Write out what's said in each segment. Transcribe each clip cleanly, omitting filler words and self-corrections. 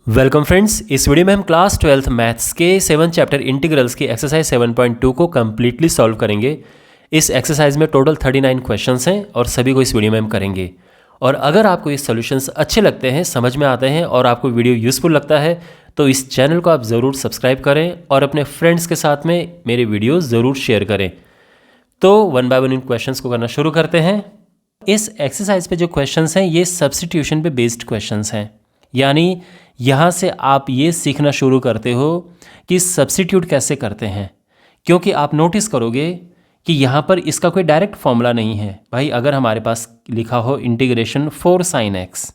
Welcome friends, इस video में हम क्लास 12th मैथ्स के 7th चैप्टर इंटीग्रल्स की एक्सरसाइज 7.2 को कम्प्लीटली सॉल्व करेंगे। इस एक्सरसाइज में टोटल 39 क्वेश्चंस हैं और सभी को इस वीडियो में हम करेंगे। और अगर आपको ये सॉल्यूशंस अच्छे लगते हैं, समझ में आते हैं और आपको वीडियो यूज़फुल लगता है तो इस चैनल को आप ज़रूर सब्सक्राइब करें और अपने फ्रेंड्स के साथ में मेरे वीडियो ज़रूर शेयर करें। तो one by one in questions को करना शुरू करते हैं। इस एक्सरसाइज पे जो क्वेश्चंस हैं ये सब्स्टिट्यूशन पे बेस्ड क्वेश्चंस हैं, यानी यहाँ से आप ये सीखना शुरू करते हो कि सब्स्टिट्यूट कैसे करते हैं। क्योंकि आप नोटिस करोगे कि यहाँ पर इसका कोई डायरेक्ट फॉर्मूला नहीं है। भाई अगर हमारे पास लिखा हो इंटीग्रेशन 4 sin x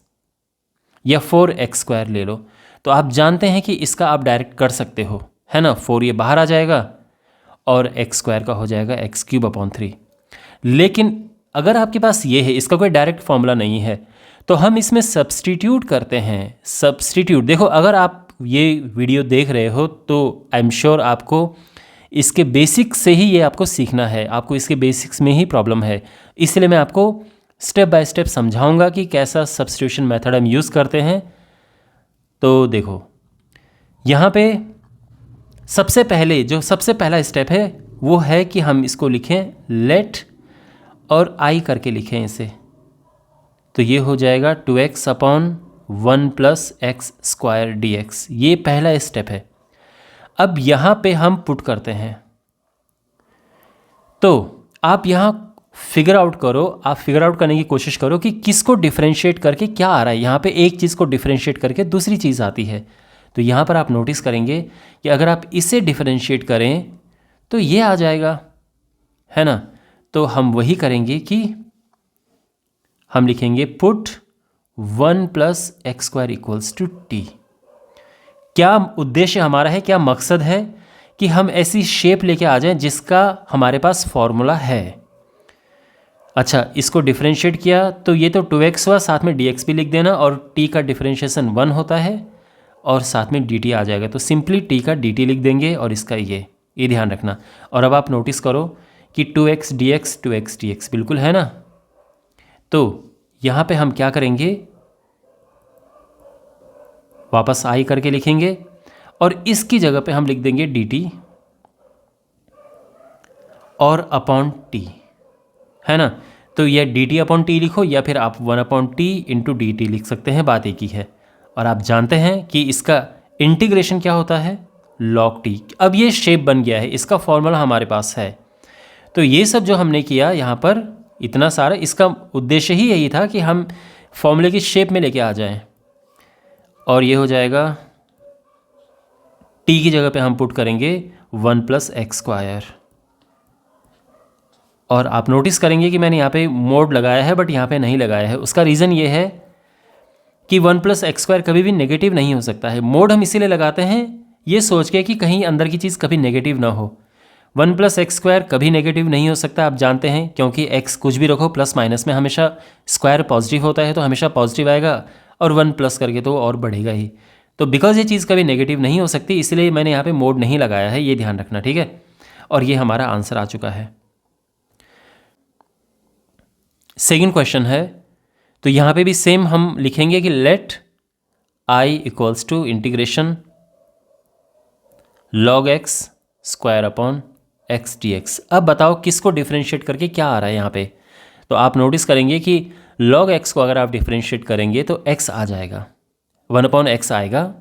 या 4x² ले लो, तो आप जानते हैं कि इसका आप डायरेक्ट कर सकते हो, है ना। 4 ये बाहर आ जाएगा और x² का हो जाएगा x³/3। लेकिन अगर आपके पास ये है, इसका कोई डायरेक्ट फॉर्मूला नहीं है, तो हम इसमें सब्स्टिट्यूट करते हैं। सब्स्टिट्यूट देखो, अगर आप ये वीडियो देख रहे हो तो आई एम श्योर आपको इसके बेसिक्स से ही ये आपको सीखना है, आपको इसके बेसिक्स में ही प्रॉब्लम है। इसलिए मैं आपको स्टेप बाय स्टेप समझाऊंगा कि कैसा सब्स्टिट्यूशन मेथड हम यूज़ करते हैं। तो देखो, यहाँ पे सबसे पहला स्टेप है वो है कि हम इसको लिखें लेट और आई करके लिखें इसे। तो ये हो जाएगा 2x/1 + x² dx। ये पहला स्टेप है। अब यहाँ पे हम पुट करते हैं। तो आप यहाँ फिगर आउट करो, आप फिगर आउट करने की कोशिश करो कि किसको डिफरेंशिएट करके क्या आ रहा है। यहाँ पे एक चीज़ को डिफरेंशिएट करके दूसरी चीज़ आती है। तो यहाँ पर आप नोटिस करेंगे कि अगर आप इसे डिफरेंशिएट करें तो ये आ जाएगा, है ना। तो हम वही करेंगे कि हम लिखेंगे पुट 1 + x² = t। क्या उद्देश्य हमारा है, क्या मकसद है कि हम ऐसी शेप लेके आ जाएं जिसका हमारे पास फॉर्मूला है। अच्छा, इसको डिफरेंशिएट किया तो ये तो 2x हुआ, साथ में dx भी लिख देना, और t का डिफरेंशिएशन 1 होता है और साथ में dt आ जाएगा। तो सिंपली t का dt लिख देंगे और इसका ये ध्यान रखना। और अब आप नोटिस करो कि 2x dx बिल्कुल है ना। तो यहाँ पे हम क्या करेंगे, वापस आई करके लिखेंगे और इसकी जगह पे हम लिख देंगे dt और अपॉन t, है ना। तो यह dt/t लिखो या फिर आप 1/t × dt लिख सकते हैं, बात एक ही है। और आप जानते हैं कि इसका इंटीग्रेशन क्या होता है, log t। अब ये शेप बन गया है, इसका फॉर्मूला हमारे पास है। तो ये सब जो हमने किया यहाँ पर इतना सारा, इसका उद्देश्य ही यही था कि हम फॉर्मूले की शेप में लेके आ जाएं। और ये हो जाएगा t की जगह पे हम पुट करेंगे 1 + x²। और आप नोटिस करेंगे कि मैंने यहाँ पे मोड लगाया है बट यहाँ पे नहीं लगाया है। उसका रीज़न ये है कि 1 + x² कभी भी नेगेटिव नहीं हो सकता है। मोड हम इसीलिए लगाते हैं ये सोच के कि कहीं अंदर की चीज़ कभी नेगेटिव ना हो। 1 + x² कभी नेगेटिव नहीं हो सकता, आप जानते हैं, क्योंकि x कुछ भी रखो प्लस माइनस में हमेशा स्क्वायर पॉजिटिव होता है, तो हमेशा पॉजिटिव आएगा, और 1 प्लस करके तो और बढ़ेगा ही। तो बिकॉज ये चीज़ कभी नेगेटिव नहीं हो सकती, इसलिए मैंने यहाँ पे मोड नहीं लगाया है, ये ध्यान रखना, ठीक है। और ये हमारा आंसर आ चुका है। सेकेंड क्वेश्चन है, तो यहाँ पे भी सेम हम लिखेंगे कि let i = integration log x² x dx। अब बताओ किसको डिफरेंशिएट करके क्या आ रहा है यहाँ पे। तो आप नोटिस करेंगे कि log x को अगर आप डिफरेंशिएट करेंगे तो x आ जाएगा, 1/x आएगा,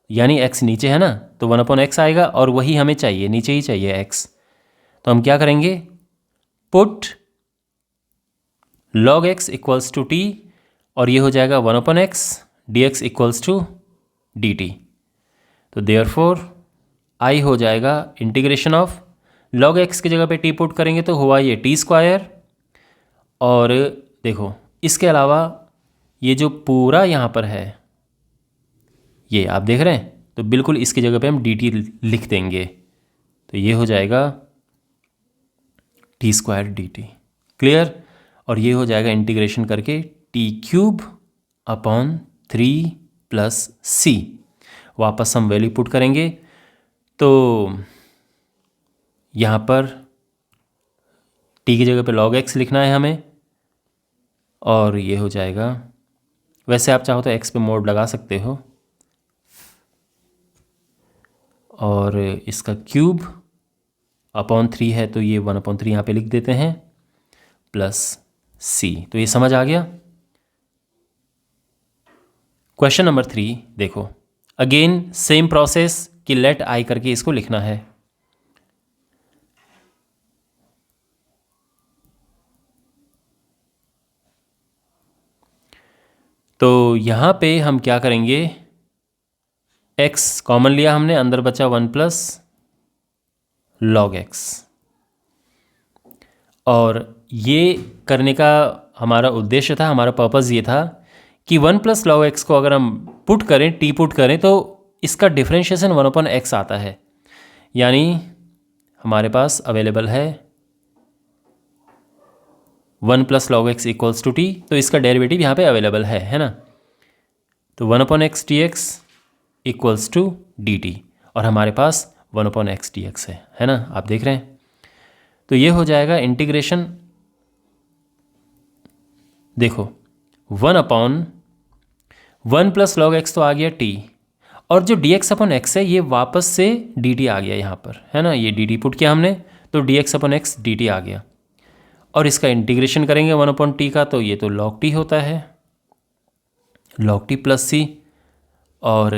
यानी x नीचे है ना, तो 1/x आएगा, और वही हमें चाहिए, नीचे ही चाहिए x। तो हम क्या करेंगे, पुट log x = t, और ये हो जाएगा 1/x dx = dt। तो देयरफॉर i हो जाएगा इंटीग्रेशन ऑफ log x की जगह पे t पुट करेंगे तो हुआ ये t²। और देखो इसके अलावा ये जो पूरा यहाँ पर है, ये आप देख रहे हैं, तो बिल्कुल इसकी जगह पे हम dt लिख देंगे। तो ये हो जाएगा t² dt। क्लियर। और ये हो जाएगा इंटीग्रेशन करके t³/3 + c। वापस हम वैल्यू पुट करेंगे तो यहाँ पर t की जगह पे log x लिखना है हमें, और ये हो जाएगा, वैसे आप चाहो तो x पे मोड लगा सकते हो, और इसका क्यूब अपॉन 3 है तो ये 1/3 यहाँ पे लिख देते हैं प्लस c। तो ये समझ आ गया। क्वेश्चन नंबर 3 देखो, अगेन सेम प्रोसेस कि लेट आई करके इसको लिखना है। तो यहाँ पे हम क्या करेंगे, x कॉमन लिया हमने, अंदर बचा 1 प्लस लॉग x। और ये करने का हमारा उद्देश्य था, हमारा पर्पज़ ये था कि 1 प्लस लॉग x को अगर हम पुट करें, t पुट करें तो इसका डिफरेंशिएशन 1/x आता है। यानी हमारे पास अवेलेबल है 1 plus log x equals to t, तो इसका डेरिवेटिव यहाँ पे अवेलेबल है ना। तो 1/x dx equals to dt, और हमारे पास 1/x dx है ना, आप देख रहे हैं। तो ये हो जाएगा इंटीग्रेशन, देखो 1/1 प्लस लॉग x तो आ गया t, और जो dx/x है ये वापस से dt आ गया यहाँ पर, है ना। ये dt पुट किया हमने तो dx/x dt आ गया, और इसका इंटीग्रेशन करेंगे 1/t का, तो ये तो log t होता है, log t प्लस c। और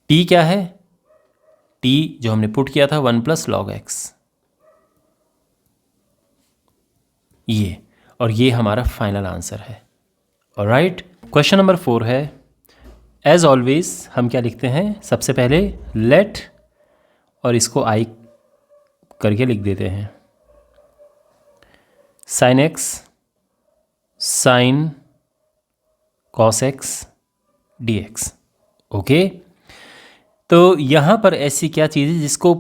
t क्या है, t जो हमने पुट किया था 1 प्लस लॉग x, ये, और ये हमारा फाइनल आंसर है। ऑलराइट, क्वेश्चन नंबर 4 है, एज ऑलवेज हम क्या लिखते हैं, सबसे पहले लेट, और इसको आई करके लिख देते हैं, sine x sine cos x D X. Okay, तो यहाँ पर ऐसी क्या चीज़ है जिसको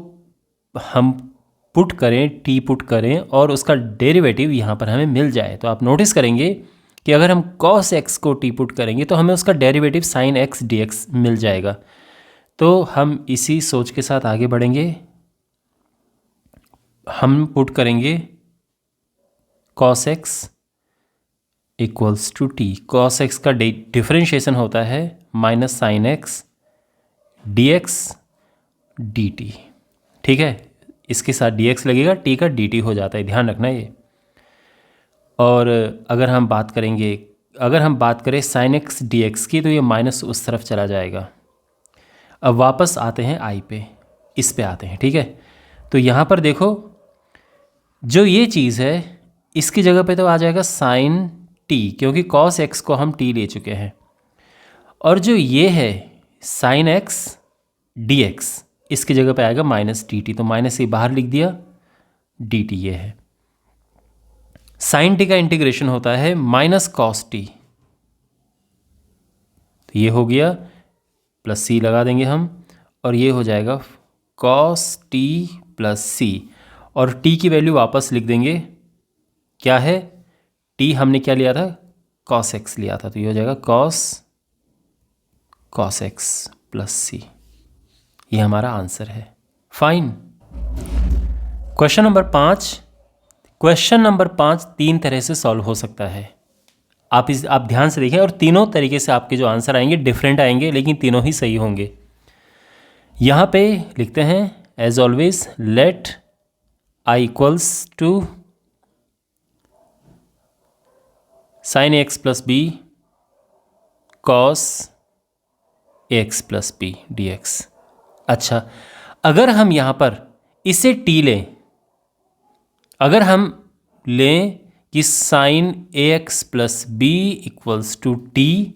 हम पुट करें, टी पुट करें और उसका डेरिवेटिव यहाँ पर हमें मिल जाए। तो आप नोटिस करेंगे कि अगर हम cos x को टी पुट करेंगे तो हमें उसका डेरिवेटिव sin x dx मिल जाएगा। तो हम इसी सोच के साथ आगे बढ़ेंगे, हम पुट करेंगे cos x equals to t. cos x का डिफरेंशिएशन होता है minus sine x D x d t, ठीक है। इसके साथ dx लगेगा, t का dt हो जाता है, ध्यान रखना ये। और अगर हम बात करें sin x dx की, तो ये माइनस उस तरफ चला जाएगा। अब वापस आते हैं i पे, इस पे आते हैं, ठीक है। तो यहाँ पर देखो, जो ये चीज़ है इसकी जगह पे तो आ जाएगा sin t, क्योंकि cos x को हम t ले चुके हैं। और जो ये है sin x dx, इसकी जगह पे आएगा माइनस dt, तो माइनस ये बाहर लिख दिया, dt ये है। साइन टी का इंटीग्रेशन होता है माइनस कॉस टी, तो ये हो गया, प्लस सी लगा देंगे हम, और ये हो जाएगा कॉस टी प्लस सी, और टी की वैल्यू वापस लिख देंगे, क्या है, टी हमने क्या लिया था, कॉस एक्स लिया था, तो ये हो जाएगा कॉस एक्स प्लस सी। ये हमारा आंसर है। फाइन। क्वेश्चन नंबर 5 तीन तरह से सॉल्व हो सकता है। आप ध्यान से देखें, और तीनों तरीके से आपके जो आंसर आएंगे डिफरेंट आएंगे, लेकिन तीनों ही सही होंगे। यहाँ पे लिखते हैं as always let I equals to sine x plus B cos x plus B D x. अच्छा, अगर हम यहाँ पर इसे टी लें, अगर हम लें कि sine A x plus b equals to t,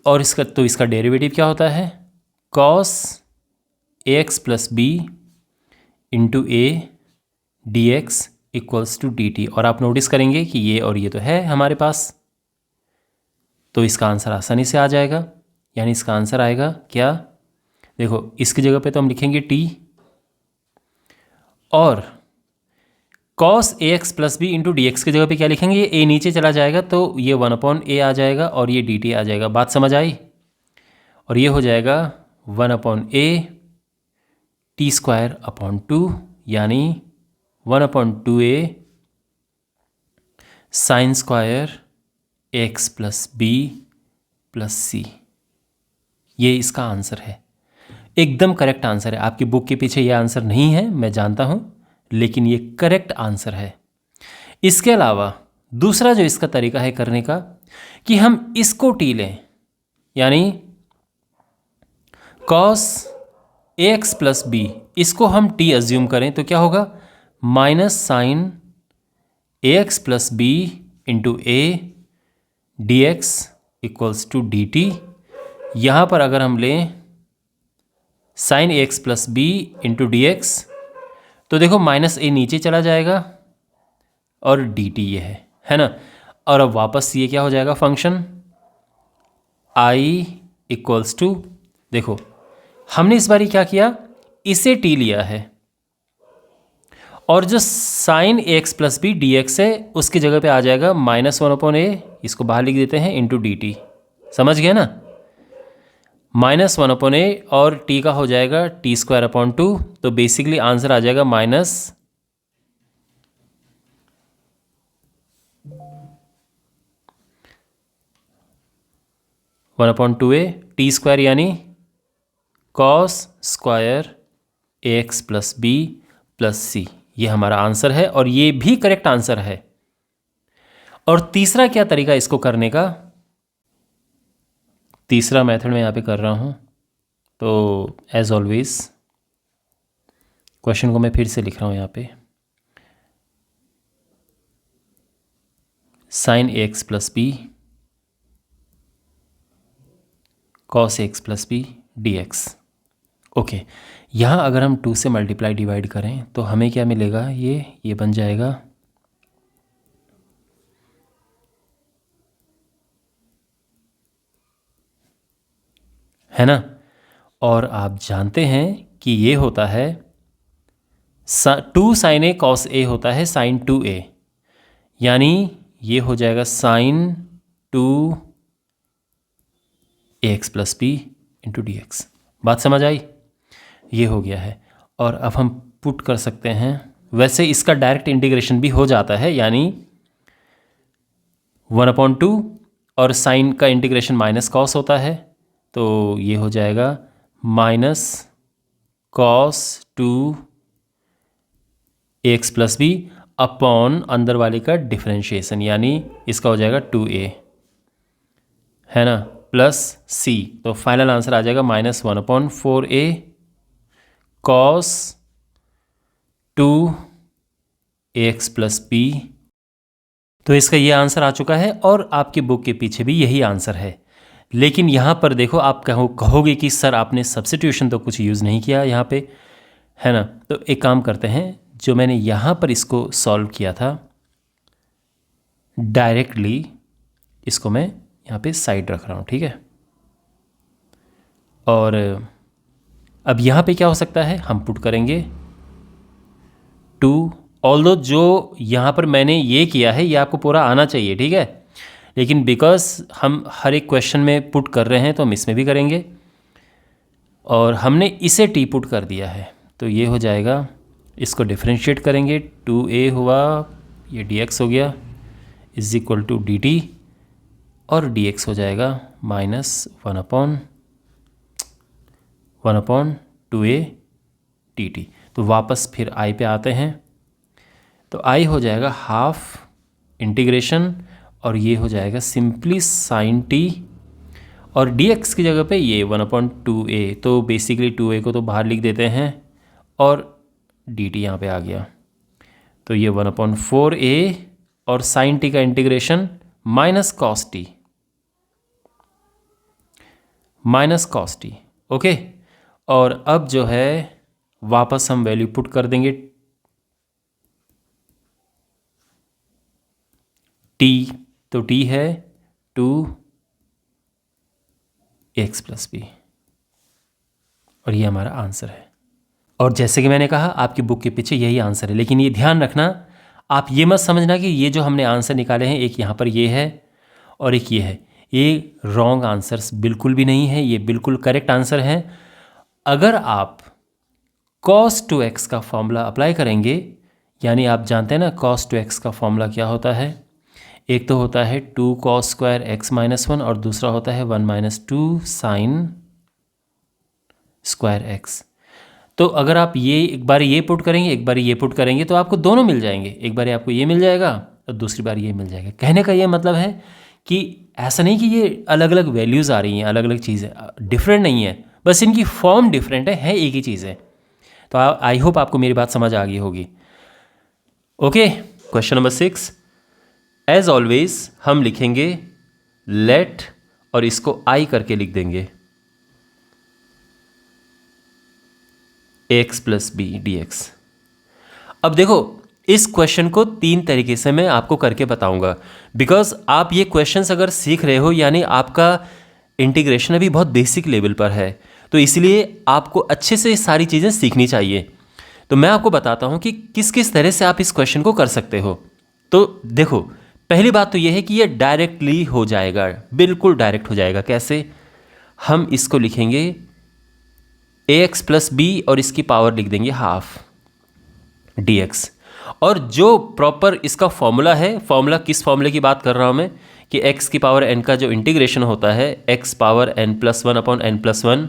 और इसका डेरिवेटिव क्या होता है, cos A x plus B into a d x equals to d t. और आप नोटिस करेंगे कि ये और ये तो है हमारे पास, तो इसका आंसर आसानी से आ जाएगा। यानी इसका आंसर आएगा क्या, देखो इसकी जगह पे तो हम लिखेंगे टी, और कॉस ए x plus B into D X की जगह पे क्या लिखेंगे, ये ए नीचे चला जाएगा तो ये 1/a आ जाएगा, और ये डी टी आ जाएगा। बात समझ आई। और ये हो जाएगा 1/a टी स्क्वायर अपॉन 2, यानी 1/2a sine square X plus B plus C. ये इसका आंसर है, एकदम करेक्ट आंसर है। आपकी बुक के पीछे ये आंसर नहीं है, मैं जानता हूँ, लेकिन ये करेक्ट आंसर है। इसके अलावा दूसरा जो इसका तरीका है करने का कि हम इसको टी लें, यानी cos ax प्लस बी, इसको हम टी अज्यूम करें तो क्या होगा, minus sine ax plus B into a d x equals to d t. यहाँ पर अगर हम लें sine ax plus B into D x तो देखो माइनस ए नीचे चला जाएगा और डी टी ये है ना। और अब वापस ये क्या हो जाएगा, फंक्शन आई इक्वल्स टू, देखो हमने इस बारी क्या किया, इसे टी लिया है और जो sine x plus B D x है उसकी जगह पे आ जाएगा माइनस वन अपॉन ए, इसको बाहर लिख देते हैं, इंटू डी टी। समझ गया ना, माइनस वन अपॉन ए और टी का हो जाएगा टी स्क्वायर अपॉन टू। तो बेसिकली आंसर आ जाएगा minus one upon two A T square, यानी कॉस स्क्वायर ए x plus B plus C, ये हमारा आंसर है और ये भी करेक्ट आंसर है। और तीसरा क्या तरीका इसको करने का, तीसरा मेथड मैं यहाँ पे कर रहा हूँ। तो एज ऑलवेज क्वेश्चन को मैं फिर से लिख रहा हूँ यहाँ पे, साइन ए x plus B cos x plus B D X. Okay, यहाँ अगर हम 2 से मल्टीप्लाई डिवाइड करें तो हमें क्या मिलेगा, ये बन जाएगा है ना। और आप जानते हैं कि ये होता है 2 साइन ए कॉस ए होता है साइन 2a, यानी ये हो जाएगा sine 2 A x plus B into D X. बात समझ आई, ये हो गया है। और अब हम पुट कर सकते हैं, वैसे इसका डायरेक्ट इंटीग्रेशन भी हो जाता है, यानी 1/2 और साइन का इंटीग्रेशन माइनस कॉस होता है, तो ये हो जाएगा minus cos 2 x plus b upon अंदर वाले का डिफरेंशिएशन, यानी इसका हो जाएगा 2a, है ना, प्लस c। तो फाइनल आंसर आ जाएगा minus 1/4a cos 2 x plus b. तो इसका ये आंसर आ चुका है और आपकी बुक के पीछे भी यही आंसर है। लेकिन यहाँ पर देखो, आप कहोगे कि सर आपने सब्स्टिट्यूशन तो कुछ यूज़ नहीं किया यहाँ पे, है ना। तो एक काम करते हैं, जो मैंने यहाँ पर इसको सॉल्व किया था डायरेक्टली, इसको मैं यहाँ पे साइड रख रहा हूँ, ठीक है। और अब यहाँ पे क्या हो सकता है, हम पुट करेंगे 2, ऑल्दो जो यहाँ पर मैंने ये किया है ये आपको पूरा आना चाहिए, ठीक है, लेकिन बिकॉज हम हर एक क्वेश्चन में पुट कर रहे हैं तो हम इसमें भी करेंगे। और हमने इसे टी पुट कर दिया है, तो ये हो जाएगा, इसको डिफरेंशिएट करेंगे, 2a हुआ, ये dx हो गया, इज इक्वल टू dt, और dx हो जाएगा माइनस 1/2a dt। तो वापस फिर i पे आते हैं, तो i हो जाएगा हाफ इंटीग्रेशन, और ये हो जाएगा सिंपली साइन t, और dx की जगह पे ये 1/2a, तो बेसिकली 2a को तो बाहर लिख देते हैं और dt यहाँ पे आ गया, तो ये 1/4a और साइन t का integration minus cos t, okay. और अब जो है वापस हम वैल्यू पुट कर देंगे, t, तो t है 2x प्लस बी, और ये हमारा आंसर है। और जैसे कि मैंने कहा आपकी बुक के पीछे यही आंसर है, लेकिन ये ध्यान रखना, आप ये मत समझना कि ये जो हमने आंसर निकाले हैं, एक यहाँ पर ये है और एक ये है, ये रॉन्ग आंसर्स बिल्कुल भी नहीं है, ये बिल्कुल करेक्ट आंसर है। अगर आप cos 2x का फॉर्मूला अप्लाई करेंगे, यानी आप जानते हैं ना cos 2x का फॉर्मूला क्या होता है, एक तो होता है 2 cos स्क्वायर x -1 और दूसरा होता है 1 - 2 साइन स्क्वायर एक्स। तो अगर आप ये एक बार ये पुट करेंगे, एक बार ये पुट करेंगे, तो आपको दोनों मिल जाएंगे। एक बार आपको ये मिल जाएगा और दूसरी बार ये मिल जाएगा। कहने का ये मतलब है कि ऐसा नहीं कि ये अलग अलग वैल्यूज़ आ रही हैं, अलग अलग चीज़ें डिफरेंट नहीं है, बस इनकी फॉर्म डिफरेंट है एक ही चीज़ है। तो आई होप आपको मेरी बात समझ आ गई होगी। Okay, question number 6, as always हम लिखेंगे लेट और इसको आई करके लिख देंगे ax plus B D x. अब देखो, इस क्वेश्चन को 3 तरीके से मैं आपको करके बताऊंगा, बिकॉज आप ये क्वेश्चंस अगर सीख रहे हो यानी आपका इंटीग्रेशन अभी बहुत बेसिक लेवल पर है, तो इसलिए आपको अच्छे से सारी चीज़ें सीखनी चाहिए। तो मैं आपको बताता हूँ कि किस किस तरह से आप इस क्वेश्चन को कर सकते हो। तो देखो, पहली बात तो ये है कि ये डायरेक्टली हो जाएगा, बिल्कुल डायरेक्ट हो जाएगा। कैसे? हम इसको लिखेंगे ax प्लस बी और इसकी पावर लिख देंगे हाफ dx। और जो प्रॉपर इसका फॉर्मूला है, फॉर्मूला किस फॉर्मूले की बात कर रहा हूँ मैं, कि x की पावर n का जो इंटीग्रेशन होता है x power n plus 1 upon n plus 1,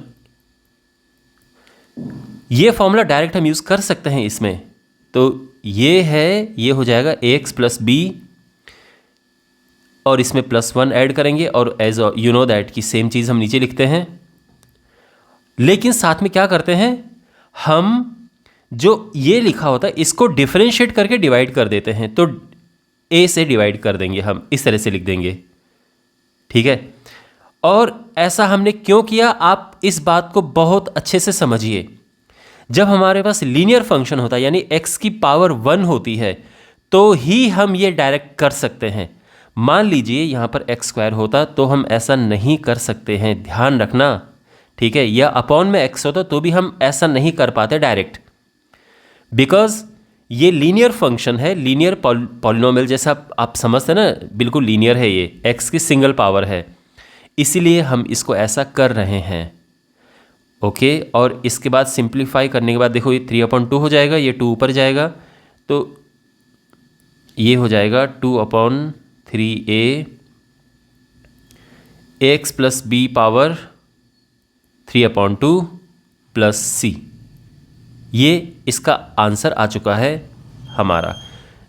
ये फॉर्मूला डायरेक्ट हम यूज़ कर सकते हैं इसमें। तो ये है, ये हो जाएगा ax प्लस बी और इसमें प्लस 1 ऐड करेंगे और एज यू नो दैट की सेम चीज़ हम नीचे लिखते हैं। लेकिन साथ में क्या करते हैं, हम जो ये लिखा होता है इसको डिफरेंशिएट करके डिवाइड कर देते हैं। तो a से डिवाइड कर देंगे, हम इस तरह से लिख देंगे, ठीक है। और ऐसा हमने क्यों किया, आप इस बात को बहुत अच्छे से समझिए। जब हमारे पास लीनियर फंक्शन होता है यानी x की पावर 1 होती है, तो ही हम ये डायरेक्ट कर सकते हैं। मान लीजिए यहाँ पर एक्स स्क्वायर होता तो हम ऐसा नहीं कर सकते हैं, ध्यान रखना, ठीक है। या अपॉन में x होता तो भी हम ऐसा नहीं कर पाते डायरेक्ट, बिकॉज ये लीनियर फंक्शन है, लीनियर पॉलिनोमियल जैसा आप समझते हैं ना, बिल्कुल लीनियर है, ये x की सिंगल पावर है, इसीलिए हम इसको ऐसा कर रहे हैं। ओके, और इसके बाद सिंप्लीफाई करने के बाद देखो ये 3/2 हो जाएगा, ये 2 ऊपर जाएगा, तो ये हो जाएगा 2/3a ax plus b power 3/2 plus c। ये इसका आंसर आ चुका है हमारा।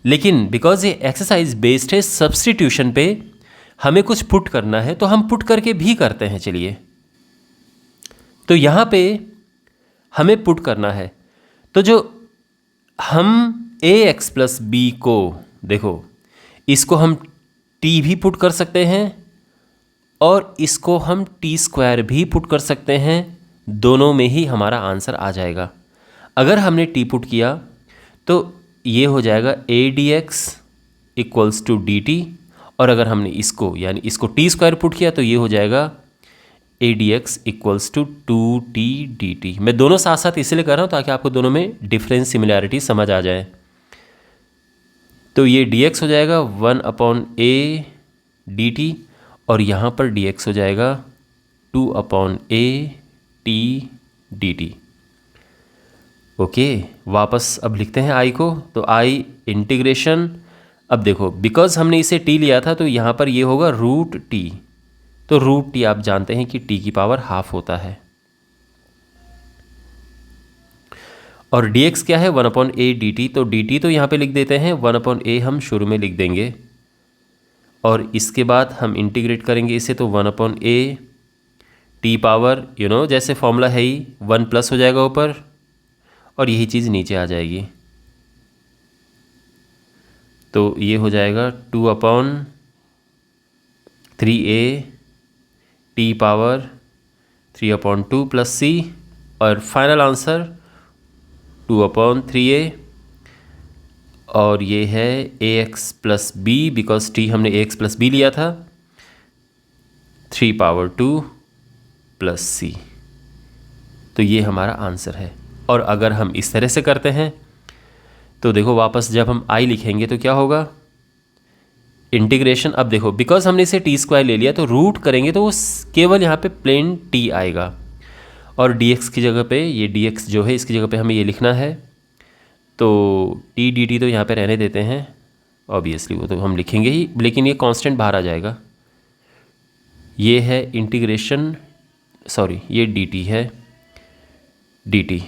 लेकिन बिकॉज ये एक्सरसाइज बेस्ड है, सब्स्टिट्यूशन पे हमें कुछ पुट करना है, तो हम पुट करके भी करते हैं। चलिए, तो यहाँ पे हमें पुट करना है, तो जो हम ax प्लस बी को, देखो इसको हम t भी पुट कर सकते हैं और इसको हम t स्क्वायर भी पुट कर सकते हैं, दोनों में ही हमारा आंसर आ जाएगा। अगर हमने t पुट किया तो ये हो जाएगा a dx equals to dt, और अगर हमने इसको यानी इसको t स्क्वायर पुट किया तो ये हो जाएगा a dx equals to 2t dt। मैं दोनों साथ साथ इसलिए कर रहा हूँ ताकि आपको दोनों में डिफरेंस सिमिलैरिटी समझ आ जाए। तो ये dx हो जाएगा 1/a dt और यहाँ पर dx हो जाएगा 2/a t dt। ओके, वापस अब लिखते हैं i को, तो i इंटीग्रेशन, अब देखो बिकॉज हमने इसे t लिया था तो यहाँ पर ये होगा √t। तो √t आप जानते हैं कि t की पावर हाफ होता है, और dx क्या है 1/a dt। तो dt तो यहाँ पे लिख देते हैं, 1/a हम शुरू में लिख देंगे और इसके बाद हम इंटीग्रेट करेंगे इसे, तो 1/a t पावर जैसे फॉर्मूला है ही 1 प्लस हो जाएगा ऊपर और यही चीज़ नीचे आ जाएगी। तो ये हो जाएगा 2/3a t power 3/2 plus c, और फाइनल आंसर 2/3a, और ये है ax plus b, because t हमने ax प्लस b लिया था, 3/2 प्लस c। तो ये हमारा आंसर है। और अगर हम इस तरह से करते हैं तो देखो वापस जब हम i लिखेंगे तो क्या होगा, इंटीग्रेशन, अब देखो बिकॉज हमने इसे t स्क्वायर ले लिया तो रूट करेंगे तो वो केवल यहाँ पे प्लेन t आएगा, और dx की जगह पे, ये dx जो है इसकी जगह पे हमें ये लिखना है, तो t dt तो यहाँ पे रहने देते हैं, ऑब्वियसली वो तो हम लिखेंगे ही, लेकिन ये कांस्टेंट बाहर आ जाएगा। ये है इंटीग्रेशन, सॉरी ये dt है, dt,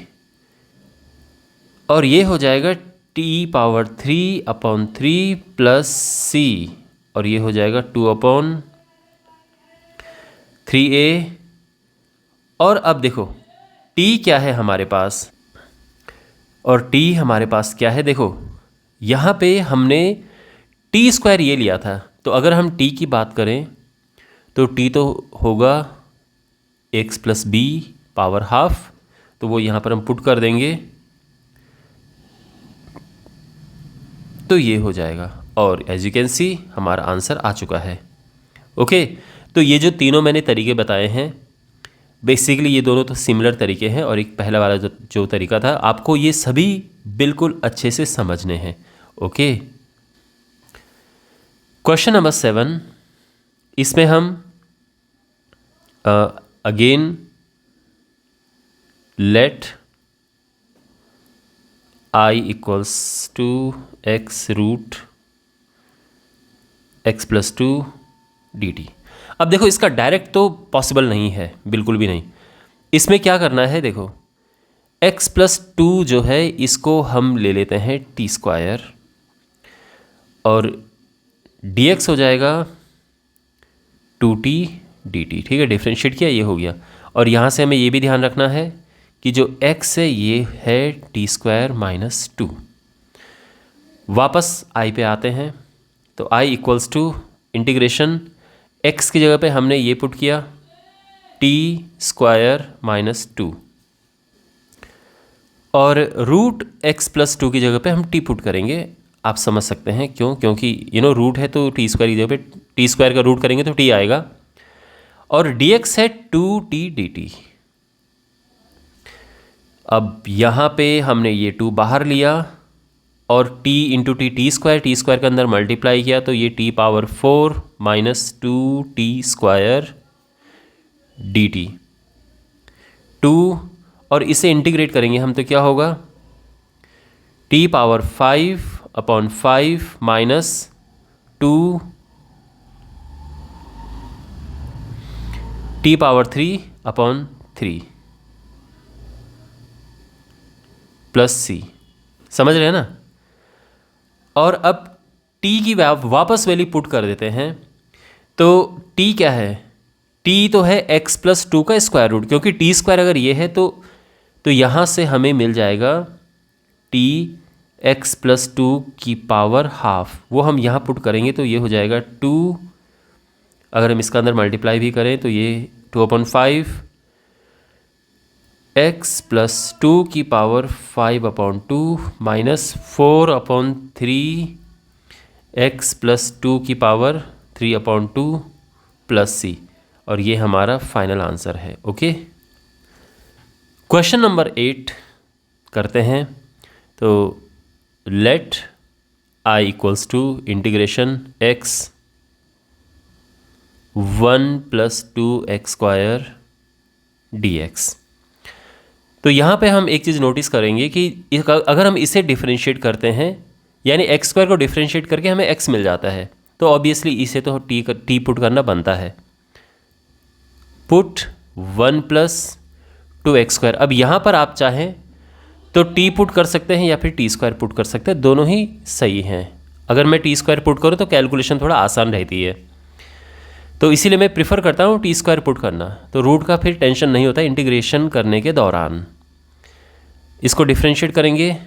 और ये हो जाएगा t⁻3/3 प्लस c, और ये हो जाएगा 2/3a। और अब देखो t क्या है हमारे पास, और t हमारे पास क्या है, देखो यहाँ पे हमने t² ये लिया था, तो अगर हम t की बात करें तो t तो होगा x + b पावर हाफ, तो वो यहाँ पर हम पुट कर देंगे, तो ये हो जाएगा। और एज यू कैन सी हमारा आंसर आ चुका है। ओके, तो ये जो तीनों मैंने तरीके बताए हैं, बेसिकली ये दोनों तो सिमिलर तरीके हैं, और एक पहला वाला जो तरीका था, आपको ये सभी बिल्कुल अच्छे से समझने हैं। ओके, क्वेश्चन नंबर 7, इसमें हम again let I = x root x + 2 dt। अब देखो इसका डायरेक्ट तो पॉसिबल नहीं है, बिल्कुल भी नहीं। इसमें क्या करना है, देखो x + 2 जो है इसको हम ले लेते हैं t², और dx हो जाएगा 2t dt। ठीक है, डिफ्रेंशिएट किया, ये हो गया। और यहाँ से हमें ये भी ध्यान रखना है कि जो x है ये है t² - 2। वापस i पे आते हैं, तो i = इंटीग्रेशन x की जगह पे हमने ये पुट किया t² - 2, और रूट x + 2 की जगह पे हम t पुट करेंगे। आप समझ सकते हैं क्यों, क्योंकि रूट है तो t² की जगह पे t² का रूट करेंगे तो t आएगा, और dx है 2t dt। अब यहाँ पे हमने ये 2 बाहर लिया, और t × t² के अंदर मल्टीप्लाई किया, तो ये t⁻4 - 2t² dt 2, और इसे इंटीग्रेट करेंगे हम तो क्या होगा t⁻5/5 - 2 t⁻3/3 प्लस c। समझ रहे हैं ना। और अब t की वापस वैल्यू पुट कर देते हैं, तो t क्या है, t तो है x + 2 का स्क्वायर रूट, क्योंकि t² अगर ये है तो यहाँ से हमें मिल जाएगा t x + 2 की पावर हाफ, वो हम यहाँ पुट करेंगे तो ये हो जाएगा 2। अगर हम इसका अंदर मल्टीप्लाई भी करें तो ये 2/5 x + 2 की पावर 5/2 - 4/3 x + 2 की पावर 3/2 प्लस c, और ये हमारा फाइनल आंसर है। ओके, क्वेश्चन नंबर 8 करते हैं। तो late I = integration x 1 + 2x² dx। तो यहाँ पे हम एक चीज़ नोटिस करेंगे कि अगर हम इसे डिफरेंशिएट करते हैं, यानी x² को डिफरेंशिएट करके हमें x मिल जाता है, तो ऑब्वियसली इसे तो t पुट करना बनता है। Put 1 + 2x²। अब यहाँ पर आप चाहें तो t पुट कर सकते हैं या फिर t² पुट कर सकते हैं, दोनों ही सही हैं। अगर मैं t² पुट करूँ तो कैलकुलेशन थोड़ा आसान रहती है, तो इसीलिए मैं प्रिफर करता हूँ t² पुट करना, तो रूट का फिर टेंशन नहीं होता इंटीग्रेशन करने के दौरान। इसको डिफरेंशिएट करेंगे,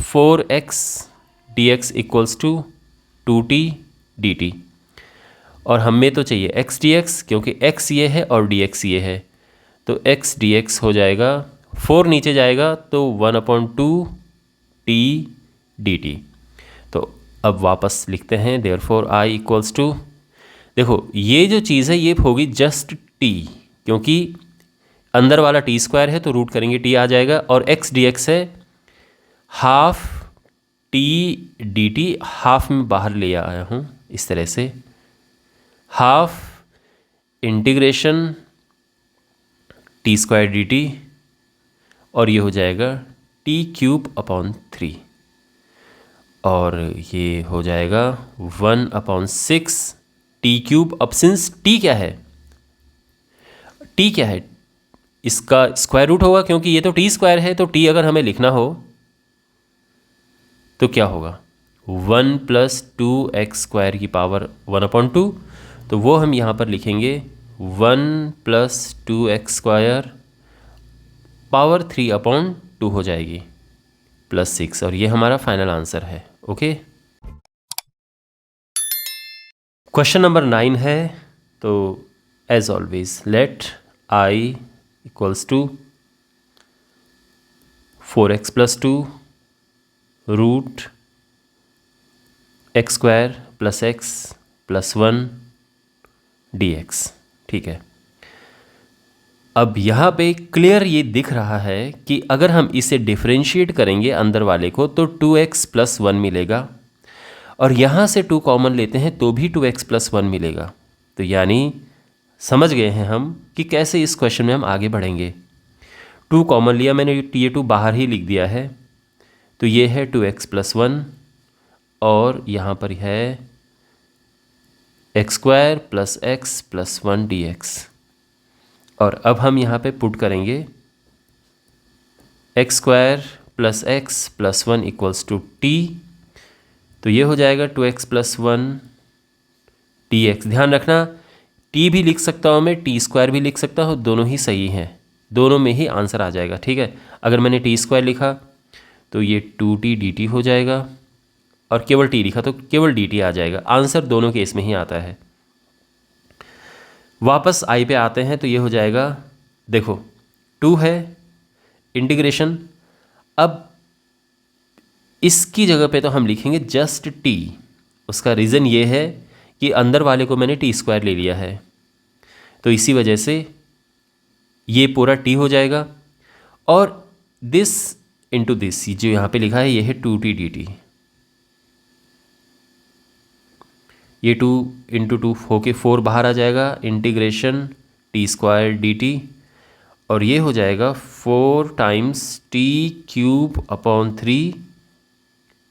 4x dx = 2t dt, और हमें तो चाहिए x dx, क्योंकि x ये है और dx ये है, तो x dx हो जाएगा, 4 नीचे जाएगा तो 1/2 t dt। तो अब वापस लिखते हैं, देयरफॉर I = देखो ये जो चीज़ है ये होगी जस्ट t, क्योंकि अंदर वाला t² है तो रूट करेंगे t आ जाएगा, और x dx है हाफ t dt, हाफ में बाहर ले आया हूँ इस तरह से, हाफ इंटीग्रेशन t² dt, और ये हो जाएगा t³ 3, और ये हो जाएगा 1/6 t³। अब सिंस t क्या है, इसका स्क्वायर रूट होगा, क्योंकि ये तो टी स्क्वायर है, तो टी अगर हमें लिखना हो तो क्या होगा, 1 + 2x² की पावर 1/2, तो वो हम यहाँ पर लिखेंगे 1 + 2x² पावर 3/2 हो जाएगी +6, और ये हमारा फाइनल आंसर है। ओके, क्वेश्चन नंबर 9 है। तो as always let I = 4x + 2 root x² + x + 1 dx। ठीक है, अब यहाँ पे क्लियर ये दिख रहा है कि अगर हम इसे डिफरेंशिएट करेंगे अंदर वाले को तो 2x + 1 मिलेगा, और यहाँ से 2 कॉमन लेते हैं तो भी 2x + 1 मिलेगा। तो यानी समझ गए हैं हम कि कैसे इस क्वेश्चन में हम आगे बढ़ेंगे। 2 कॉमन लिया मैंने, ये 2 बाहर ही लिख दिया है, तो ये है 2x + 1, और यहाँ पर है x² + x + 1 dx। और अब हम यहाँ पे पुट करेंगे x² + x + 1 = t, तो ये हो जाएगा 2x + 1 dx। ध्यान रखना t भी लिख सकता हूँ मैं, t² भी लिख सकता हूँ, दोनों ही सही हैं, दोनों में ही आंसर आ जाएगा। ठीक है, अगर मैंने t² लिखा तो ये 2t dt हो जाएगा, और केवल t लिखा तो केवल dt आ जाएगा। आंसर दोनों केस में ही आता है। वापस i पे आते हैं, तो ये हो जाएगा, देखो 2 है इंटीग्रेशन, अब इसकी जगह पे तो हम लिखेंगे जस्ट t। उसका रीज़न ये है कि अंदर वाले को मैंने t² ले लिया है, तो इसी वजह से ये पूरा t हो जाएगा, और दिस इंटू दिस जो यहाँ पे लिखा है ये है 2t dt। ये 2 × 2 होके 4 बाहर आ जाएगा, इंटीग्रेशन t² dt, और ये हो जाएगा 4 × t³ / 3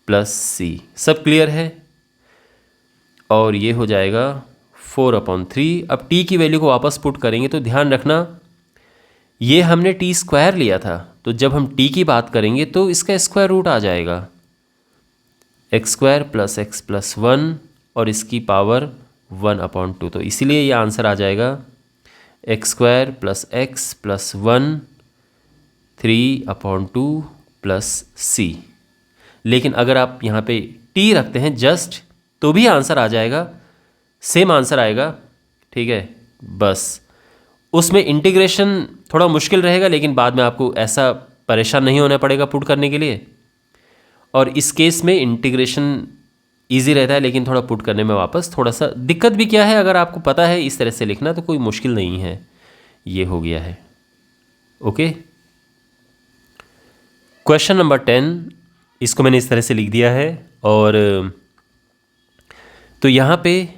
+ c। सब क्लियर है, और ये हो जाएगा 4/3। अब t की वैल्यू को वापस पुट करेंगे, तो ध्यान रखना ये हमने t² लिया था, तो जब हम t की बात करेंगे तो इसका स्क्वायर रूट आ जाएगा, x² + x + 1 और इसकी पावर 1/2, तो इसीलिए ये आंसर आ जाएगा x² + x + 1 3/2 + c। लेकिन अगर आप यहाँ पे t रखते हैं जस्ट, तो भी आंसर आ जाएगा, सेम आंसर आएगा। ठीक है, बस उसमें इंटीग्रेशन थोड़ा मुश्किल रहेगा, लेकिन बाद में आपको ऐसा परेशान नहीं होना पड़ेगा पुट करने के लिए। और इस केस में इंटीग्रेशन इजी रहता है, लेकिन थोड़ा पुट करने में वापस थोड़ा सा दिक्कत भी क्या है, अगर आपको पता है इस तरह से लिखना तो कोई मुश्किल नहीं है। ये हो गया है। ओके, क्वेश्चन नंबर 10, इसको मैंने इस तरह से लिख दिया है, और तो यहाँ पे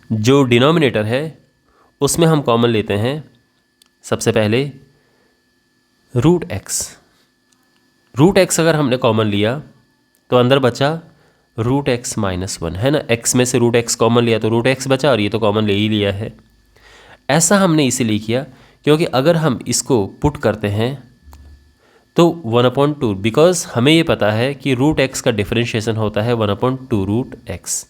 जो डिनोमिनेटर है उसमें हम कॉमन लेते हैं सबसे पहले √x। √x अगर हमने कॉमन लिया तो अंदर बचा √x - 1, है ना। x में से √x कॉमन लिया तो √x बचा, और ये तो कॉमन ले ही लिया है। ऐसा हमने इसीलिए किया क्योंकि अगर हम इसको पुट करते हैं तो 1/2, बिकॉज हमें ये पता है कि √x का डिफरेंशिएशन होता है 1/2 √x।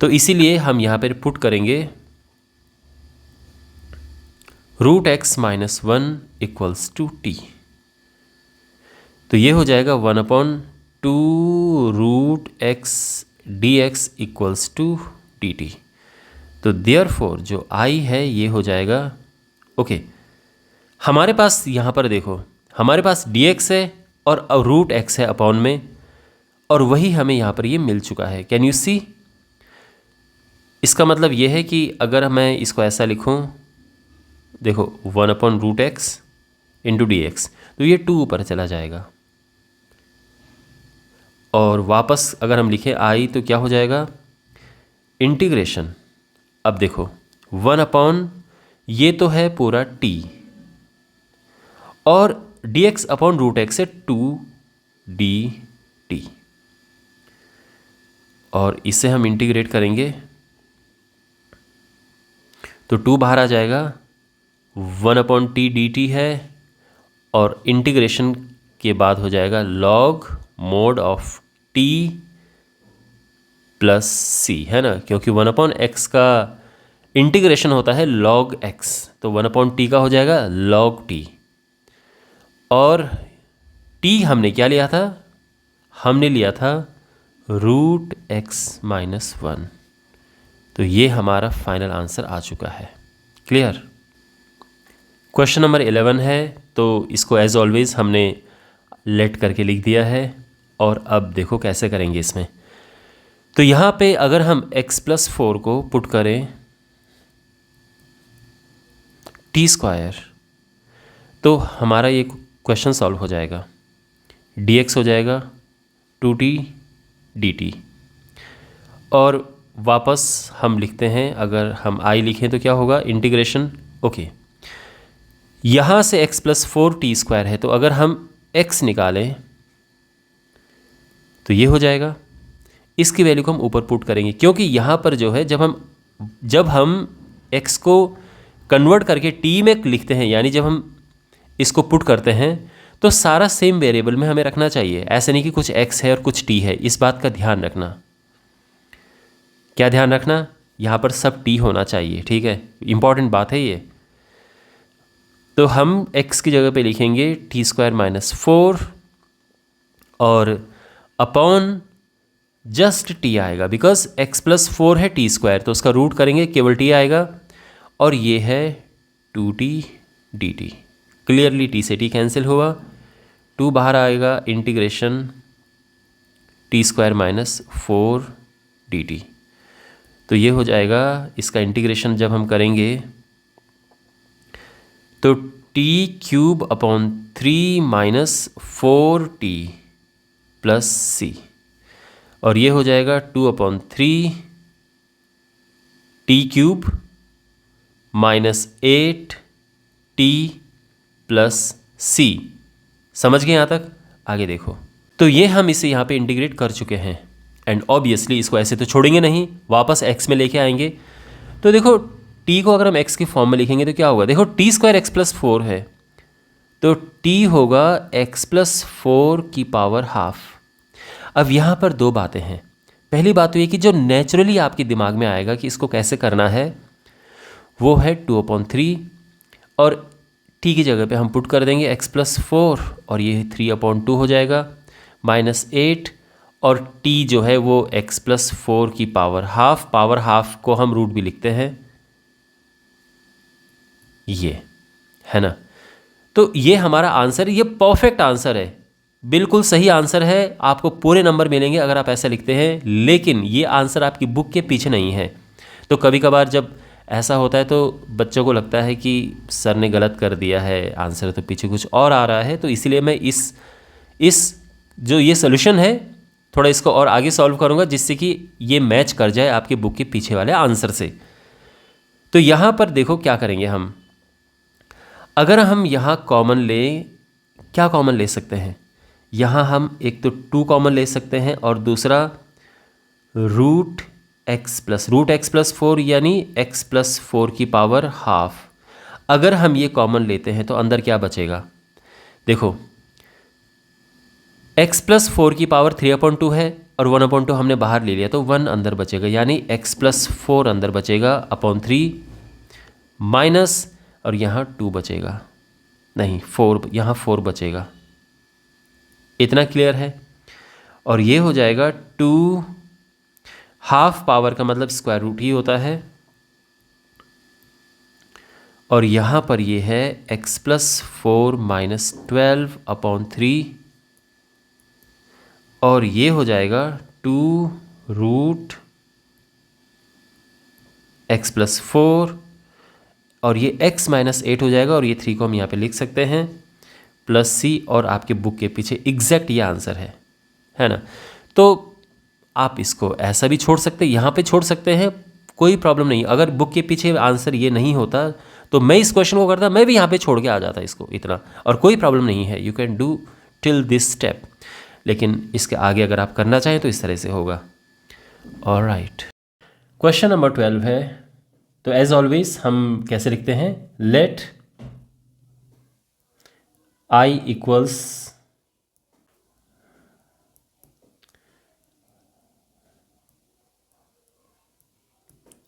तो इसीलिए हम यहाँ पर पुट करेंगे √x - 1 = t। तो ये हो जाएगा 1/2 √x dx = dt। तो देयरफॉर जो i है ये हो जाएगा, ओके, हमारे पास यहाँ पर देखो, हमारे पास dx है और √x है अपॉन में, और वही हमें यहाँ पर ये मिल चुका है। Can you see? इसका मतलब ये है कि अगर मैं इसको ऐसा लिखूँ, देखो 1/√x × dx, तो ये 2 ऊपर चला जाएगा, और वापस अगर हम लिखें i तो क्या हो जाएगा, इंटीग्रेशन। अब देखो 1/, ये तो है पूरा t, और dx/√x है 2dt, और इसे हम इंटीग्रेट करेंगे तो 2 बाहर आ जाएगा, 1/t/dt है, और इंटीग्रेशन के बाद हो जाएगा log mod of t plus C, है ना, क्योंकि 1/x का इंटीग्रेशन होता है log x, तो 1/t का हो जाएगा log t। और t हमने क्या लिया था, हमने लिया था √x-1। तो ये हमारा फाइनल आंसर आ चुका है। क्लियर। क्वेश्चन नंबर 11 है, तो इसको एज ऑलवेज हमने लेट करके लिख दिया है। और अब देखो कैसे करेंगे इसमें। तो यहाँ पे अगर हम x+4 को पुट करें t², तो हमारा ये क्वेश्चन सॉल्व हो जाएगा। dx हो जाएगा 2t dt। और वापस हम लिखते हैं, अगर हम i लिखें तो क्या होगा, इंटीग्रेशन। ओके, यहाँ से x+4t² है, तो अगर हम x निकालें तो ये हो जाएगा। इसकी वैल्यू को हम ऊपर पुट करेंगे, क्योंकि यहाँ पर जो है जब हम x को कन्वर्ट करके t में लिखते हैं, यानी जब हम इसको पुट करते हैं, तो सारा सेम वेरिएबल में हमें रखना चाहिए। ऐसे नहीं कि कुछ x है और कुछ t है, इस बात का ध्यान रखना। क्या ध्यान रखना, यहाँ पर सब t होना चाहिए, ठीक है, इंपॉर्टेंट बात है ये। तो हम x की जगह पे लिखेंगे t²-4 और अपॉन जस्ट t आएगा, बिकॉज x+4 है t², तो उसका रूट करेंगे, केवल t आएगा। और ये है 2t dt। क्लियरली t से t कैंसिल हुआ, 2 बाहर आएगा, इंटीग्रेशन t²-4 dt। तो ये हो जाएगा, इसका इंटीग्रेशन जब हम करेंगे तो t³/3 - 4t प्लस c, और ये हो जाएगा 2/3 t³ - 8t प्लस c। समझ गए यहाँ तक? आगे देखो। तो ये हम इसे यहाँ पे इंटीग्रेट कर चुके हैं, एंड ऑब्वियसली इसको ऐसे तो छोड़ेंगे नहीं, वापस x में लेके आएंगे। तो देखो t को अगर हम x के फॉर्म में लिखेंगे तो क्या होगा, देखो t² x+4 है, तो t होगा x+4⁻²। अब यहाँ पर दो बातें हैं। पहली बात तो ये कि जो नेचुरली आपके दिमाग में आएगा कि इसको कैसे करना है, वो है 2/3, और t की जगह पे हम पुट कर देंगे x+4, और ये 3/2 हो जाएगा, -8, और t जो है वो x+4⁻², पावर हाफ को हम रूट भी लिखते हैं, ये है ना। तो ये हमारा आंसर, ये परफेक्ट आंसर है, बिल्कुल सही आंसर है। आपको पूरे नंबर मिलेंगे अगर आप ऐसा लिखते हैं, लेकिन ये आंसर आपकी बुक के पीछे नहीं है। तो कभी कभार जब ऐसा होता है तो बच्चों को लगता है कि सर ने गलत कर दिया है आंसर, तो पीछे कुछ और आ रहा है। तो इसीलिए मैं इस जो ये सोल्यूशन है, थोड़ा इसको और आगे सॉल्व करूँगा, जिससे कि ये मैच कर जाए आपके बुक के पीछे वाले आंसर से। तो यहाँ पर देखो क्या करेंगे हम। अगर हम यहाँ कॉमन लें, क्या कॉमन ले सकते हैं, यहाँ हम एक तो 2 कॉमन ले सकते हैं, और दूसरा √x+4 यानी x+4⁻²। अगर हम ये कॉमन लेते हैं तो अंदर क्या बचेगा, देखो x+4 3/2 है, और 1/2 हमने बाहर ले लिया, तो 1 अंदर बचेगा, यानी x+4 अंदर बचेगा अपॉन 3 माइनस, और यहाँ 2 बचेगा, नहीं 4, यहाँ 4 बचेगा। इतना क्लियर है। और ये हो जाएगा 2 हाफ पावर का मतलब स्क्वायर रूट ही होता है, और यहाँ पर ये है x+4 - 12/3, और ये हो जाएगा 2√x+4, और ये x - 8 हो जाएगा, और ये 3 को हम यहाँ पे लिख सकते हैं, प्लस c, और आपके बुक के पीछे एग्जैक्ट ये आंसर है ना। तो आप इसको ऐसा भी छोड़ सकते हैं, यहाँ पे छोड़ सकते हैं, कोई प्रॉब्लम नहीं। अगर बुक के पीछे आंसर ये नहीं होता तो मैं इस क्वेश्चन को करता, मैं भी यहाँ पे छोड़ के आ जाता इसको, इतना, और कोई प्रॉब्लम नहीं है। You can do till this step, लेकिन इसके आगे अगर आप करना चाहें तो इस तरह से होगा। ऑलराइट, क्वेश्चन नंबर 12 है। तो एज ऑलवेज हम कैसे लिखते हैं, late I equals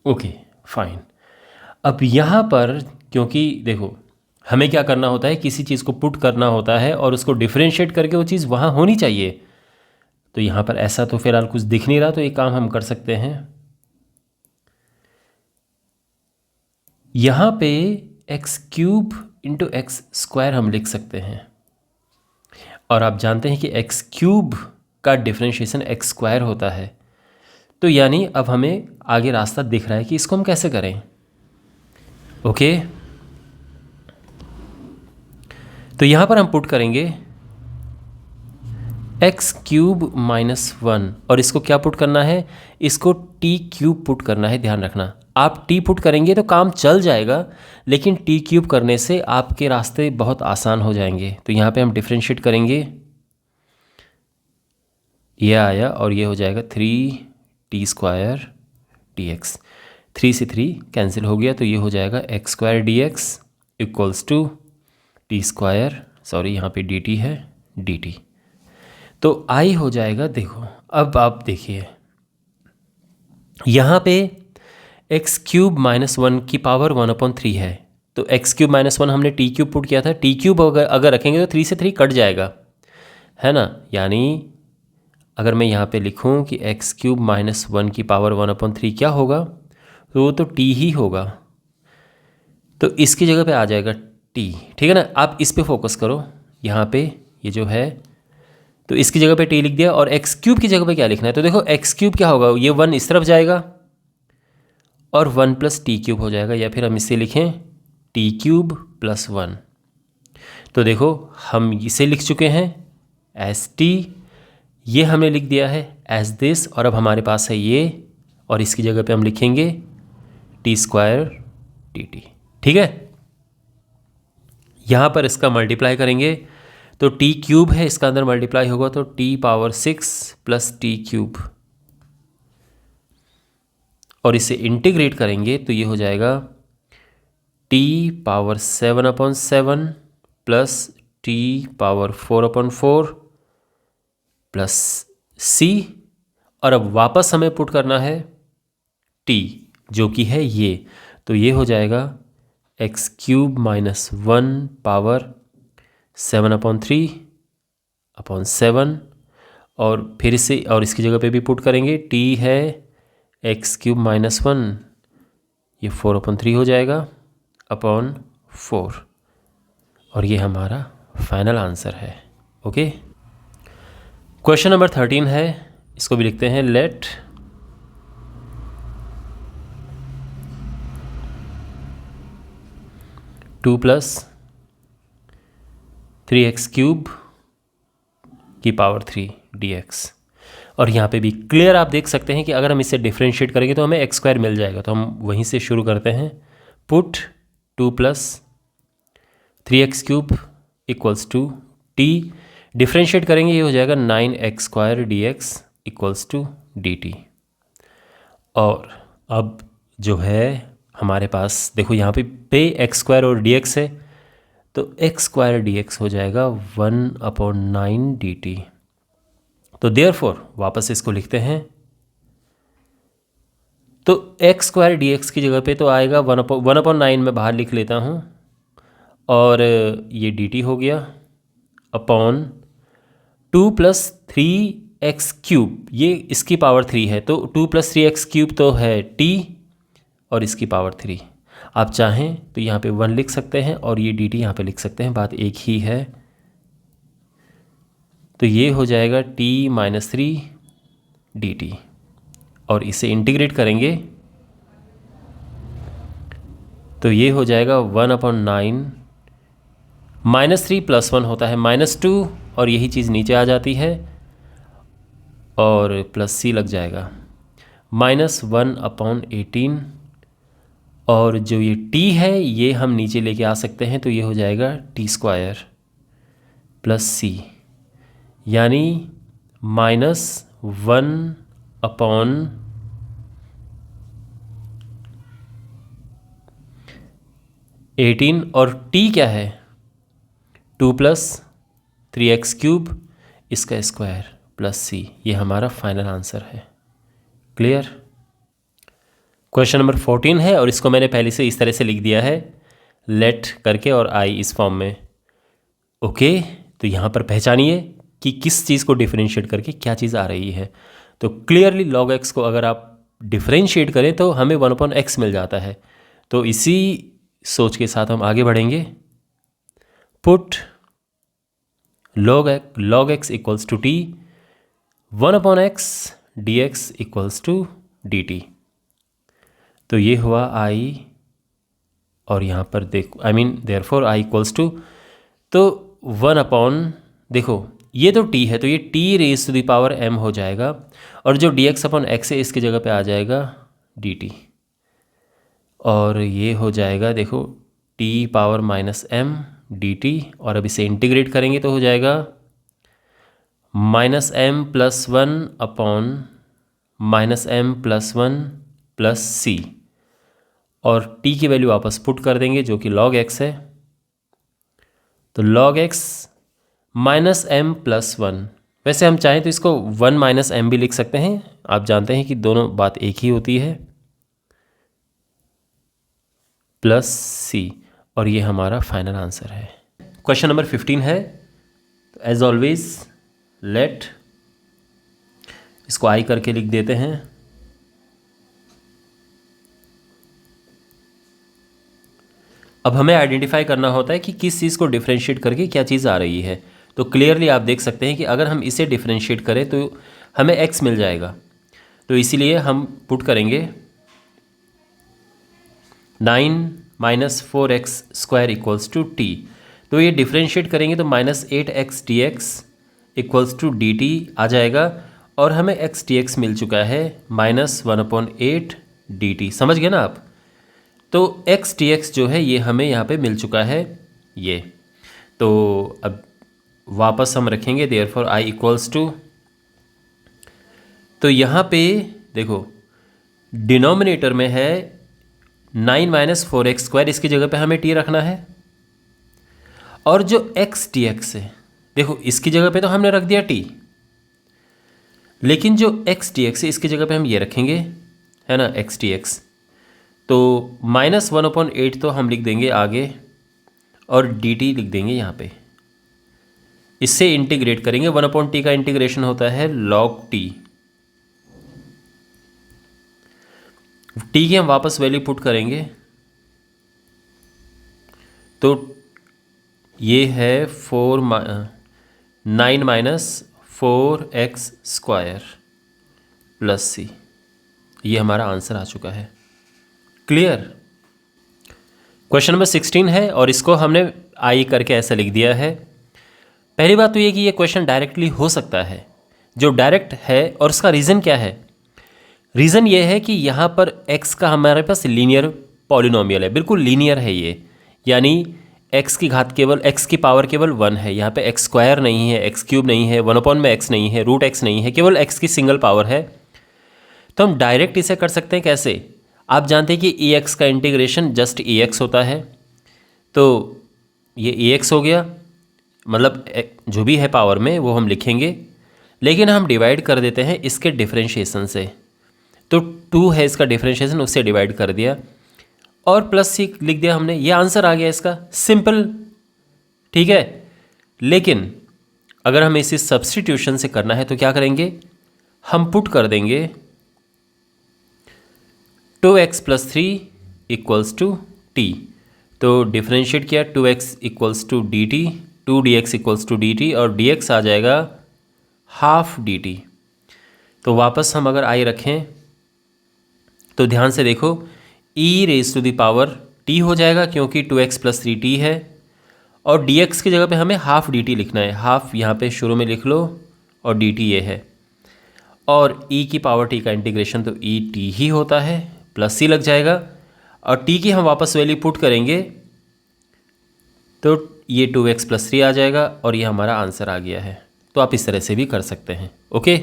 okay fine. अब यहाँ पर क्योंकि देखो हमें क्या करना होता है, किसी चीज़ को पुट करना होता है और उसको डिफरेंशिएट करके वो चीज़ वहाँ होनी चाहिए। तो यहाँ पर ऐसा तो फिलहाल कुछ दिख नहीं रहा, तो एक काम हम कर सकते हैं, यहाँ पे x cube into x square हम लिख सकते हैं। और आप जानते हैं कि एक्स क्यूब का डिफरेंशिएशन एक्स स्क्वायर होता है। तो यानी अब हमें आगे रास्ता दिख रहा है कि इसको हम कैसे करें। ओके तो यहाँ पर हम पुट करेंगे एक्स क्यूब माइनस वन, और इसको क्या पुट करना है, इसको टी क्यूब पुट करना है। ध्यान रखना, आप टी पुट करेंगे तो काम चल जाएगा, लेकिन टी क्यूब करने से आपके रास्ते बहुत आसान हो जाएंगे। तो यहाँ पे हम डिफरेंशिएट करेंगे, ये आया और ये हो जाएगा 3t² dx। 3 से 3 कैंसिल हो गया, तो ये हो जाएगा x² dx equals to t², sorry यहाँ पे dt है, dt। तो i हो जाएगा, देखो अब आप देखिए यहाँ पे एक्स क्यूब माइनस वन की पावर 1/3 है। तो एक्स क्यूब माइनस वन हमने टी क्यूब पुट किया था, टी क्यूब अगर रखेंगे तो 3 से 3 कट जाएगा, है ना। यानी अगर मैं यहाँ पे लिखूँ कि एक्स क्यूब माइनस वन की पावर 1/3 क्या होगा, तो वो तो टी ही होगा। तो इसकी जगह पे आ जाएगा टी, ठीक है ना। आप इस पे फोकस करो, यहाँ पे ये जो है, तो इसकी जगह पे टी लिख दिया। और एक्स क्यूब की जगह पे क्या लिखना है, तो देखो एक्स क्यूब क्या होगा, ये वन इस तरफ जाएगा और 1 + टी क्यूब हो जाएगा, या फिर हम इसे लिखें टी क्यूब प्लस 1। तो देखो हम इसे लिख चुके हैं एस टी, ये हमने लिख दिया है एज दिस, और अब हमारे पास है ये, और इसकी जगह पे हम लिखेंगे t² dt, ठीक है। यहाँ पर इसका मल्टीप्लाई करेंगे तो टी क्यूब है, इसका अंदर मल्टीप्लाई होगा तो t⁻6 + t³, और इसे इंटीग्रेट करेंगे तो ये हो जाएगा t⁻7/7 plus t⁻4/4 plus c, और अब वापस हमें पुट करना है t जो कि है ये, तो ये हो जाएगा एक्स क्यूब माइनस 1 पावर 7/3/7, और फिर से और इसकी जगह पे भी पुट करेंगे, t है एक्स क्यूब माइनस 1, ये 4/3 हो जाएगा अपॉन 4, और ये हमारा फाइनल आंसर है। ओके, क्वेश्चन नंबर 13 है, इसको भी लिखते हैं, लेट टू प्लस 3x³ की पावर 3 dx। और यहाँ पे भी क्लियर आप देख सकते हैं कि अगर हम इसे डिफरेंशिएट करेंगे तो हमें x² मिल जाएगा। तो हम वहीं से शुरू करते हैं, put 2 + 3x³ equals to t, differentiate करेंगे ये हो जाएगा 9x² dx equals to dt। और अब जो है हमारे पास देखो यहाँ पे x² और dx है, तो x² dx हो जाएगा 1/9 dt। तो देयरफॉर वापस इसको लिखते हैं, तो x² dx की जगह पे तो आएगा 1/9 में बाहर लिख लेता हूँ, और ये dt हो गया अपॉन 2 + 3x³, ये इसकी पावर 3 है, तो 2 + 3x³ तो है t, और इसकी पावर 3। आप चाहें तो यहाँ पे 1 लिख सकते हैं और ये dt यहाँ पे लिख सकते हैं, बात एक ही है। तो ये हो जाएगा t-3 dt, और इसे इंटीग्रेट करेंगे तो ये हो जाएगा 1/9, -3 + 1 होता है -2, और यही चीज़ नीचे आ जाती है और प्लस c लग जाएगा, -1/18, और जो ये t है ये हम नीचे लेके आ सकते हैं, तो ये हो जाएगा t² प्लस c, यानी -1/18, और t क्या है, 2 प्लस 3x³ इसका स्क्वायर प्लस c, ये हमारा फाइनल आंसर है। क्लियर। क्वेश्चन नंबर 14 है और इसको मैंने पहले से इस तरह से लिख दिया है, लेट करके और i इस फॉर्म में। ओके, तो यहाँ पर पहचानिए कि किस चीज़ को डिफरेंशिएट करके क्या चीज़ आ रही है। तो क्लियरली log x को अगर आप डिफरेंशिएट करें तो हमें 1/x मिल जाता है। तो इसी सोच के साथ हम आगे बढ़ेंगे। Put log x equals to t, 1/x dx equals to dt। तो ये हुआ i, और यहाँ पर देखो देयरफॉर i इक्वल्स टू, तो 1/, देखो ये तो t है तो ये t raise to the power m हो जाएगा, और जो dx/x है इसकी जगह पे आ जाएगा dt, और ये हो जाएगा देखो t पावर -m dt, और अब इसे इंटीग्रेट करेंगे तो हो जाएगा -m + 1/-m + 1 + c, और t की वैल्यू वापस पुट कर देंगे जो कि log x है। तो log x -m + 1, वैसे हम चाहें तो इसको 1 - m भी लिख सकते हैं, आप जानते हैं कि दोनों बात एक ही होती है, प्लस c, और ये हमारा फाइनल आंसर है। क्वेश्चन नंबर 15 है, एज ऑलवेज लेट, इसको i करके लिख देते हैं। अब हमें आइडेंटिफाई करना होता है कि किस चीज़ को डिफरेंशिएट करके क्या चीज़ आ रही है। तो क्लियरली आप देख सकते हैं कि अगर हम इसे डिफरेंशिएट करें तो हमें x मिल जाएगा, तो इसीलिए हम पुट करेंगे 9 - 4x² इक्वल्स टू t। तो ये डिफरेंशिएट करेंगे तो -8x dx equals to dt आ जाएगा, और हमें x dx मिल चुका है -1/8 dt। समझ गए ना आप। तो x dx जो है ये हमें यहाँ पे मिल चुका है ये। तो अब वापस हम रखेंगे देयरफॉर i इक्वल्स टू, तो यहाँ पे देखो डिनोमिनेटर में है 9 - 4x², इसकी जगह पे हमें t रखना है, और जो x dx है देखो इसकी जगह पे तो हमने रख दिया t, लेकिन जो x dx है इसकी जगह पे हम ये रखेंगे, है ना, x dx। तो -1/8 तो हम लिख देंगे आगे, और dt लिख देंगे यहाँ पे। इससे इंटीग्रेट करेंगे, 1/t का इंटीग्रेशन होता है log t। t की हम वापस वैल्यू पुट करेंगे, तो ये है 9 - 4x² + c, ये हमारा आंसर आ चुका है। क्लियर। क्वेश्चन नंबर 16 है और इसको हमने i करके ऐसा लिख दिया है। पहली बात तो ये कि ये क्वेश्चन डायरेक्टली हो सकता है, जो डायरेक्ट है, और उसका रीज़न क्या है। रीज़न ये है कि यहाँ पर x का हमारे पास लीनियर पॉलिनोमियल है, बिल्कुल लीनियर है ये, यानी x की घात केवल x की पावर केवल 1 है, यहाँ पे x² नहीं है, x³ नहीं है, 1/x नहीं है, √x नहीं है, केवल x की सिंगल पावर है। तो हम डायरेक्ट इसे कर सकते हैं कैसे। आप जानते हैं कि ex का इंटीग्रेशन जस्ट ex होता है, तो ये ex हो गया, मतलब जो भी है पावर में वो हम लिखेंगे, लेकिन हम डिवाइड कर देते हैं इसके डिफरेंशिएशन से। तो 2 है इसका डिफरेंशिएशन, उससे डिवाइड कर दिया और प्लस c लिख दिया हमने, ये आंसर आ गया इसका, सिंपल। ठीक है, लेकिन अगर हमें इसे सब्स्टिट्यूशन से करना है तो क्या करेंगे, हम पुट कर देंगे 2x + 3 इक्वल्स टू t। तो डिफरेंशिएट किया, 2x equals to dt, 2dx equals to dt, और dx आ जाएगा ½ dt। तो वापस हम अगर i रखें तो ध्यान से देखो, e⁻⁻ t हो जाएगा क्योंकि 2x + 3t है, और dx की जगह पे हमें ½ dt लिखना है। हाफ यहाँ पे शुरू में लिख लो और dt ये है, और e की पावर t का इंटीग्रेशन तो e t ही होता है, प्लस c लग जाएगा, और t की हम वापस वैल्यू पुट करेंगे तो ये 2x + 3 आ जाएगा, और ये हमारा आंसर आ गया है। तो आप इस तरह से भी कर सकते हैं। ओके,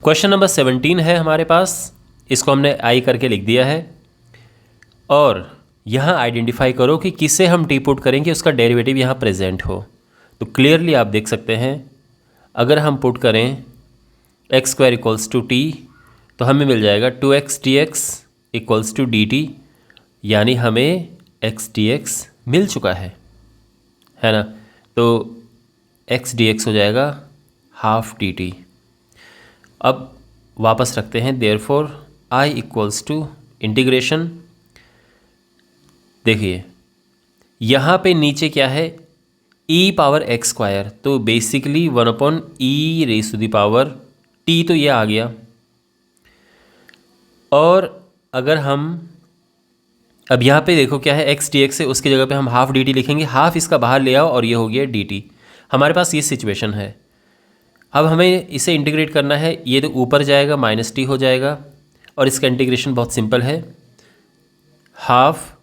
क्वेश्चन नंबर 17 है हमारे पास, इसको हमने i करके लिख दिया है, और यहाँ आइडेंटिफाई करो कि किसे हम t पुट करेंगे उसका डेरिवेटिव यहाँ प्रेजेंट हो। तो क्लियरली आप देख सकते हैं अगर हम पुट करें x square equals to t तो हमें मिल जाएगा 2x dx equals to dt, यानी हमें x dx मिल चुका है ना। तो x dx हो जाएगा हाफ dt। अब वापस रखते हैं, therefore I equals to integration, देखिए यहाँ पे नीचे क्या है e पावर एक्स स्क्वायर, तो बेसिकली 1/e⁻t, तो ये आ गया। और अगर हम अब यहाँ पे देखो क्या है x dx है, उसकी जगह पे हम हाफ dt लिखेंगे, हाफ इसका बाहर ले आओ और ये हो गया dt। हमारे पास ये सिचुएशन है। अब हमें इसे इंटीग्रेट करना है, ये तो ऊपर जाएगा -t हो जाएगा और इसका इंटीग्रेशन बहुत सिंपल है, हाफ,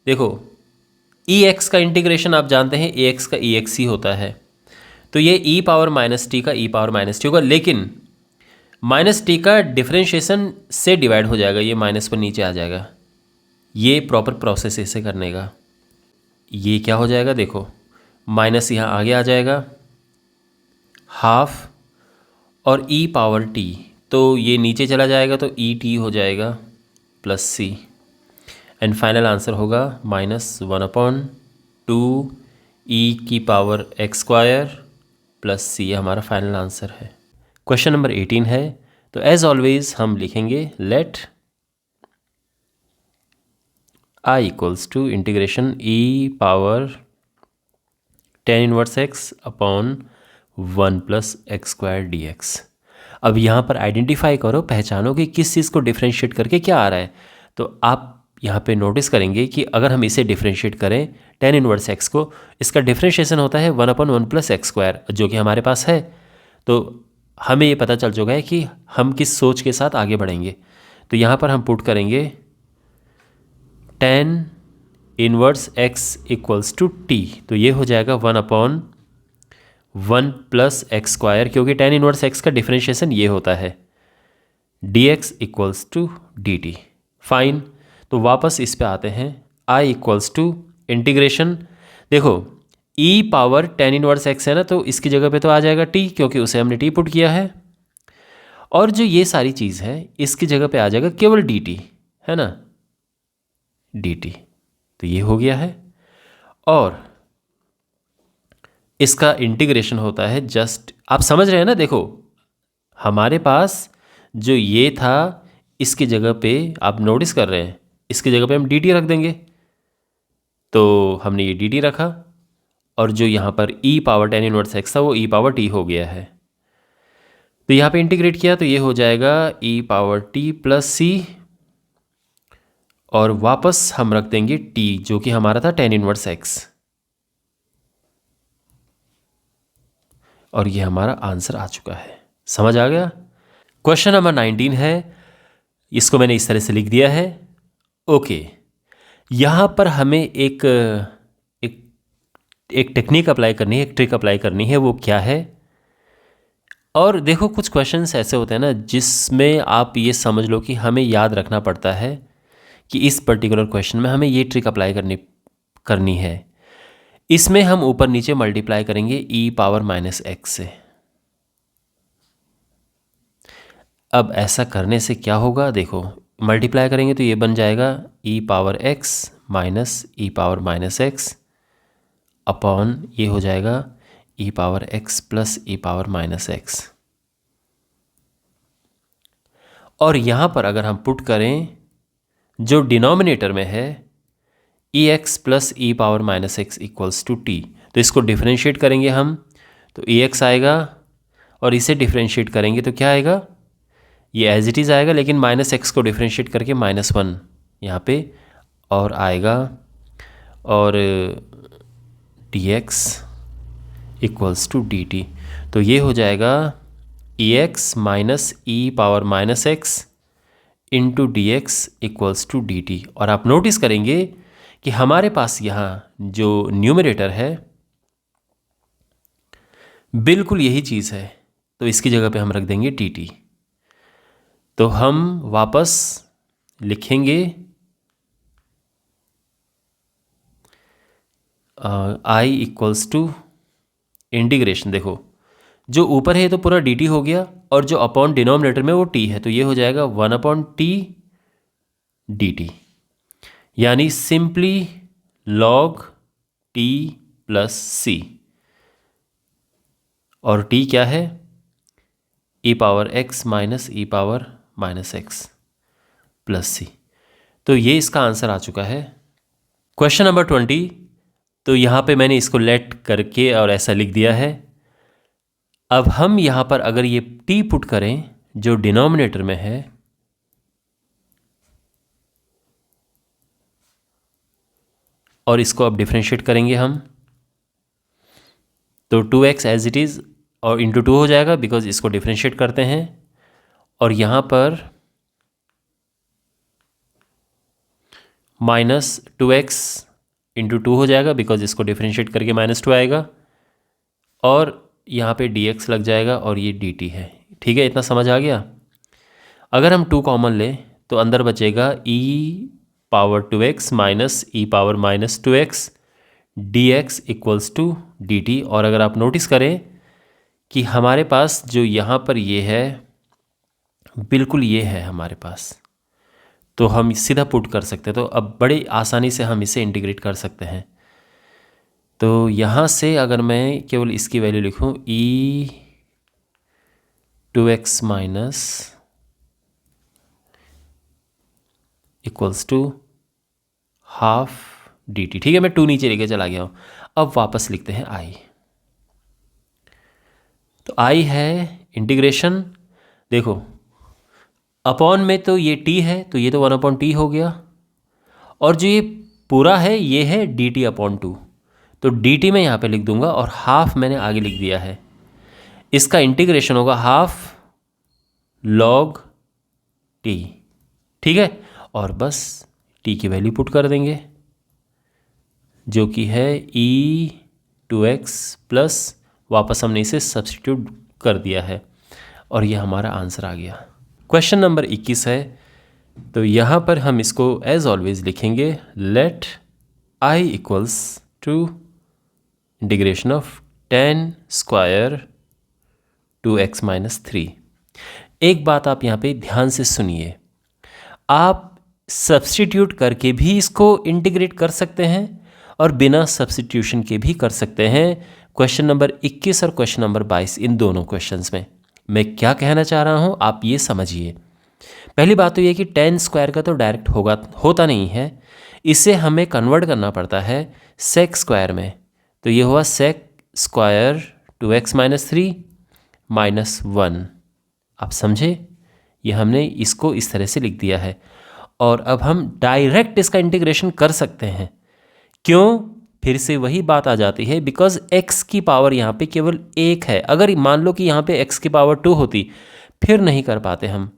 देखो ex का इंटीग्रेशन आप जानते हैं ax का ex ही होता है, तो ये e पावर -t का e पावर -t होगा, लेकिन -t का डिफरेंशिएशन से डिवाइड हो जाएगा, ये माइनस पर नीचे आ जाएगा। ये प्रॉपर प्रोसेस इसे करने का, ये क्या हो जाएगा, देखो माइनस यहाँ आगे आ जाएगा हाफ और e पावर t, तो ये नीचे चला जाएगा तो e t हो जाएगा plus c, and final answer होगा -1/2 e⁻x² प्लस c, हमारा फाइनल आंसर है। क्वेश्चन नंबर 18 है, तो एज ऑलवेज हम लिखेंगे let I equals to integration e⁻tan−1x upon 1 + x² dx। अब यहाँ पर आइडेंटिफाई करो, पहचानो कि किस चीज़ को डिफ्रेंशिएट करके क्या आ रहा है। तो आप यहाँ पे नोटिस करेंगे कि अगर हम इसे डिफ्रेंशिएट करें tan−1x को, इसका डिफ्रेंशिएशन होता है 1/1 + x², जो कि हमारे पास है। तो हमें ये पता चल चुका है कि हम किस सोच के साथ आगे बढ़ेंगे। तो यहाँ पर हम पुट करेंगे tan−1x इक्वल्स टू t, तो ये हो जाएगा 1/1 + x², क्योंकि tan−1x का डिफरेंशिएशन ये होता है, dx equals to dt। Fine, तो वापस इस पे आते हैं, I इक्वल्स टू इंटीग्रेशन, देखो e पावर tan−1x है ना, तो इसकी जगह पे तो आ जाएगा t, क्योंकि उसे हमने t पुट किया है, और जो ये सारी चीज़ है इसकी जगह पे आ जाएगा केवल dt, है ना, dt, तो ये हो गया है। और इसका इंटीग्रेशन होता है जस्ट, आप समझ रहे हैं ना, देखो हमारे पास जो ये था इसकी जगह पे आप नोटिस कर रहे हैं, इसकी जगह पे हम dt रख देंगे, तो हमने ये dt रखा, और जो यहाँ पर e पावर tan−1x था वो e पावर t हो गया है। तो यहाँ पे इंटीग्रेट किया तो ये हो जाएगा e power t plus c, और वापस हम रख देंगे t, जो कि हमारा था tan−1x, और ये हमारा आंसर आ चुका है। समझ आ गया। क्वेश्चन नंबर 19 है, इसको मैंने इस तरह से लिख दिया है। ओके, यहाँ पर हमें एक टेक्निक अप्लाई करनी है, एक ट्रिक अप्लाई करनी है, वो क्या है। और देखो कुछ क्वेश्चंस ऐसे होते हैं ना जिसमें आप ये समझ लो कि हमें याद रखना पड़ता है कि इस पर्टिकुलर क्वेश्चन में हमें ये ट्रिक अप्लाई करनी है। इसमें हम ऊपर नीचे मल्टीप्लाई करेंगे e⁻−x से। अब ऐसा करने से क्या होगा, देखो मल्टीप्लाई करेंगे तो ये बन जाएगा e⁻x माइनस e⁻−x अपॉन, ये हो जाएगा e⁻x प्लस e⁻−x। और यहाँ पर अगर हम पुट करें जो डिनोमिनेटर में है ex plus e⁻−x equals to t, तो इसको डिफरेंशिएट करेंगे हम, तो ex आएगा, और इसे डिफरेंशिएट करेंगे तो क्या आएगा, ये एज इट इज़ आएगा, लेकिन -x को डिफरेंशिएट करके -1 यहाँ पे और आएगा, और dx इक्वल्स टू dt, तो ये हो जाएगा ex minus e⁻−x into dx equals to dt। और आप नोटिस करेंगे कि हमारे पास यहाँ जो न्यूमरेटर है बिल्कुल यही चीज़ है, तो इसकी जगह पे हम रख देंगे dt। तो हम वापस लिखेंगे I इक्वल्स टू इंटीग्रेशन देखो, जो ऊपर है तो पूरा dt हो गया और जो अपॉन डिनोमिनेटर में वो t है, तो ये हो जाएगा 1/t dt, यानी simply log t plus c, और t क्या है, e power x minus e power minus x plus c। तो ये इसका आंसर आ चुका है। क्वेश्चन नंबर 20, तो यहाँ पे मैंने इसको लेट करके और ऐसा लिख दिया है। अब हम यहाँ पर अगर ये t पुट करें जो डिनोमिनेटर में है, और इसको अब डिफरेंशिएट करेंगे हम, तो 2x एज इट इज़ और इंटू 2 हो जाएगा बिकॉज इसको डिफरेंशिएट करते हैं, और यहाँ पर माइनस 2x इंटू 2 हो जाएगा बिकॉज इसको डिफरेंशिएट करके -2 आएगा, और यहाँ पे dx लग जाएगा और ये dt है। ठीक है, इतना समझ आ गया। अगर हम 2 कॉमन लें तो अंदर बचेगा e power 2x minus e power minus 2x dx equals to dt। और अगर आप नोटिस करें कि हमारे पास जो यहाँ पर ये है, बिल्कुल ये है हमारे पास, तो हम सीधा पुट कर सकते हैं। तो अब बड़ी आसानी से हम इसे इंटीग्रेट कर सकते हैं। तो यहाँ से अगर मैं केवल इसकी वैल्यू लिखूँ e 2x minus equals to half dt। ठीक है, मैं 2 नीचे लेके चला गया हूँ। अब वापस लिखते हैं i। तो i है इंटीग्रेशन, देखो अपॉन में तो ये t है तो ये तो 1/t हो गया, और जो ये पूरा है ये है dt/2, तो dt मैं यहाँ पे लिख दूंगा और हाफ मैंने आगे लिख दिया है। इसका इंटीग्रेशन होगा हाफ log t। ठीक है, और बस t की वैल्यू पुट कर देंगे जो कि है e 2x प्लस, वापस हमने इसे सब्स्टिट्यूट कर दिया है और ये हमारा आंसर आ गया। क्वेश्चन नंबर 21 है, तो यहाँ पर हम इसको एज ऑलवेज लिखेंगे let i equals to integration of 10 square 2x minus 3। एक बात आप यहाँ पे ध्यान से सुनिए, आप सब्स्टिट्यूट करके भी इसको इंटीग्रेट कर सकते हैं और बिना सब्स्टिट्यूशन के भी कर सकते हैं। क्वेश्चन नंबर 21 और क्वेश्चन नंबर 22, इन दोनों क्वेश्चंस में मैं क्या कहना चाह रहा हूँ आप ये समझिए। पहली बात तो ये कि 10 स्क्वायर का तो डायरेक्ट होता नहीं है, इसे हमें कन्वर्ट करना पड़ता है सेक स्क्वायर में। तो ये हुआ sec square 2x minus 3 minus 1। आप समझे, ये हमने इसको इस तरह से लिख दिया है। और अब हम डायरेक्ट इसका इंटीग्रेशन कर सकते हैं। क्यों? फिर से वही बात आ जाती है, बिकॉज x की पावर यहाँ पे केवल 1 है। अगर मान लो कि यहाँ पे x की पावर 2 होती फिर नहीं कर पाते हम।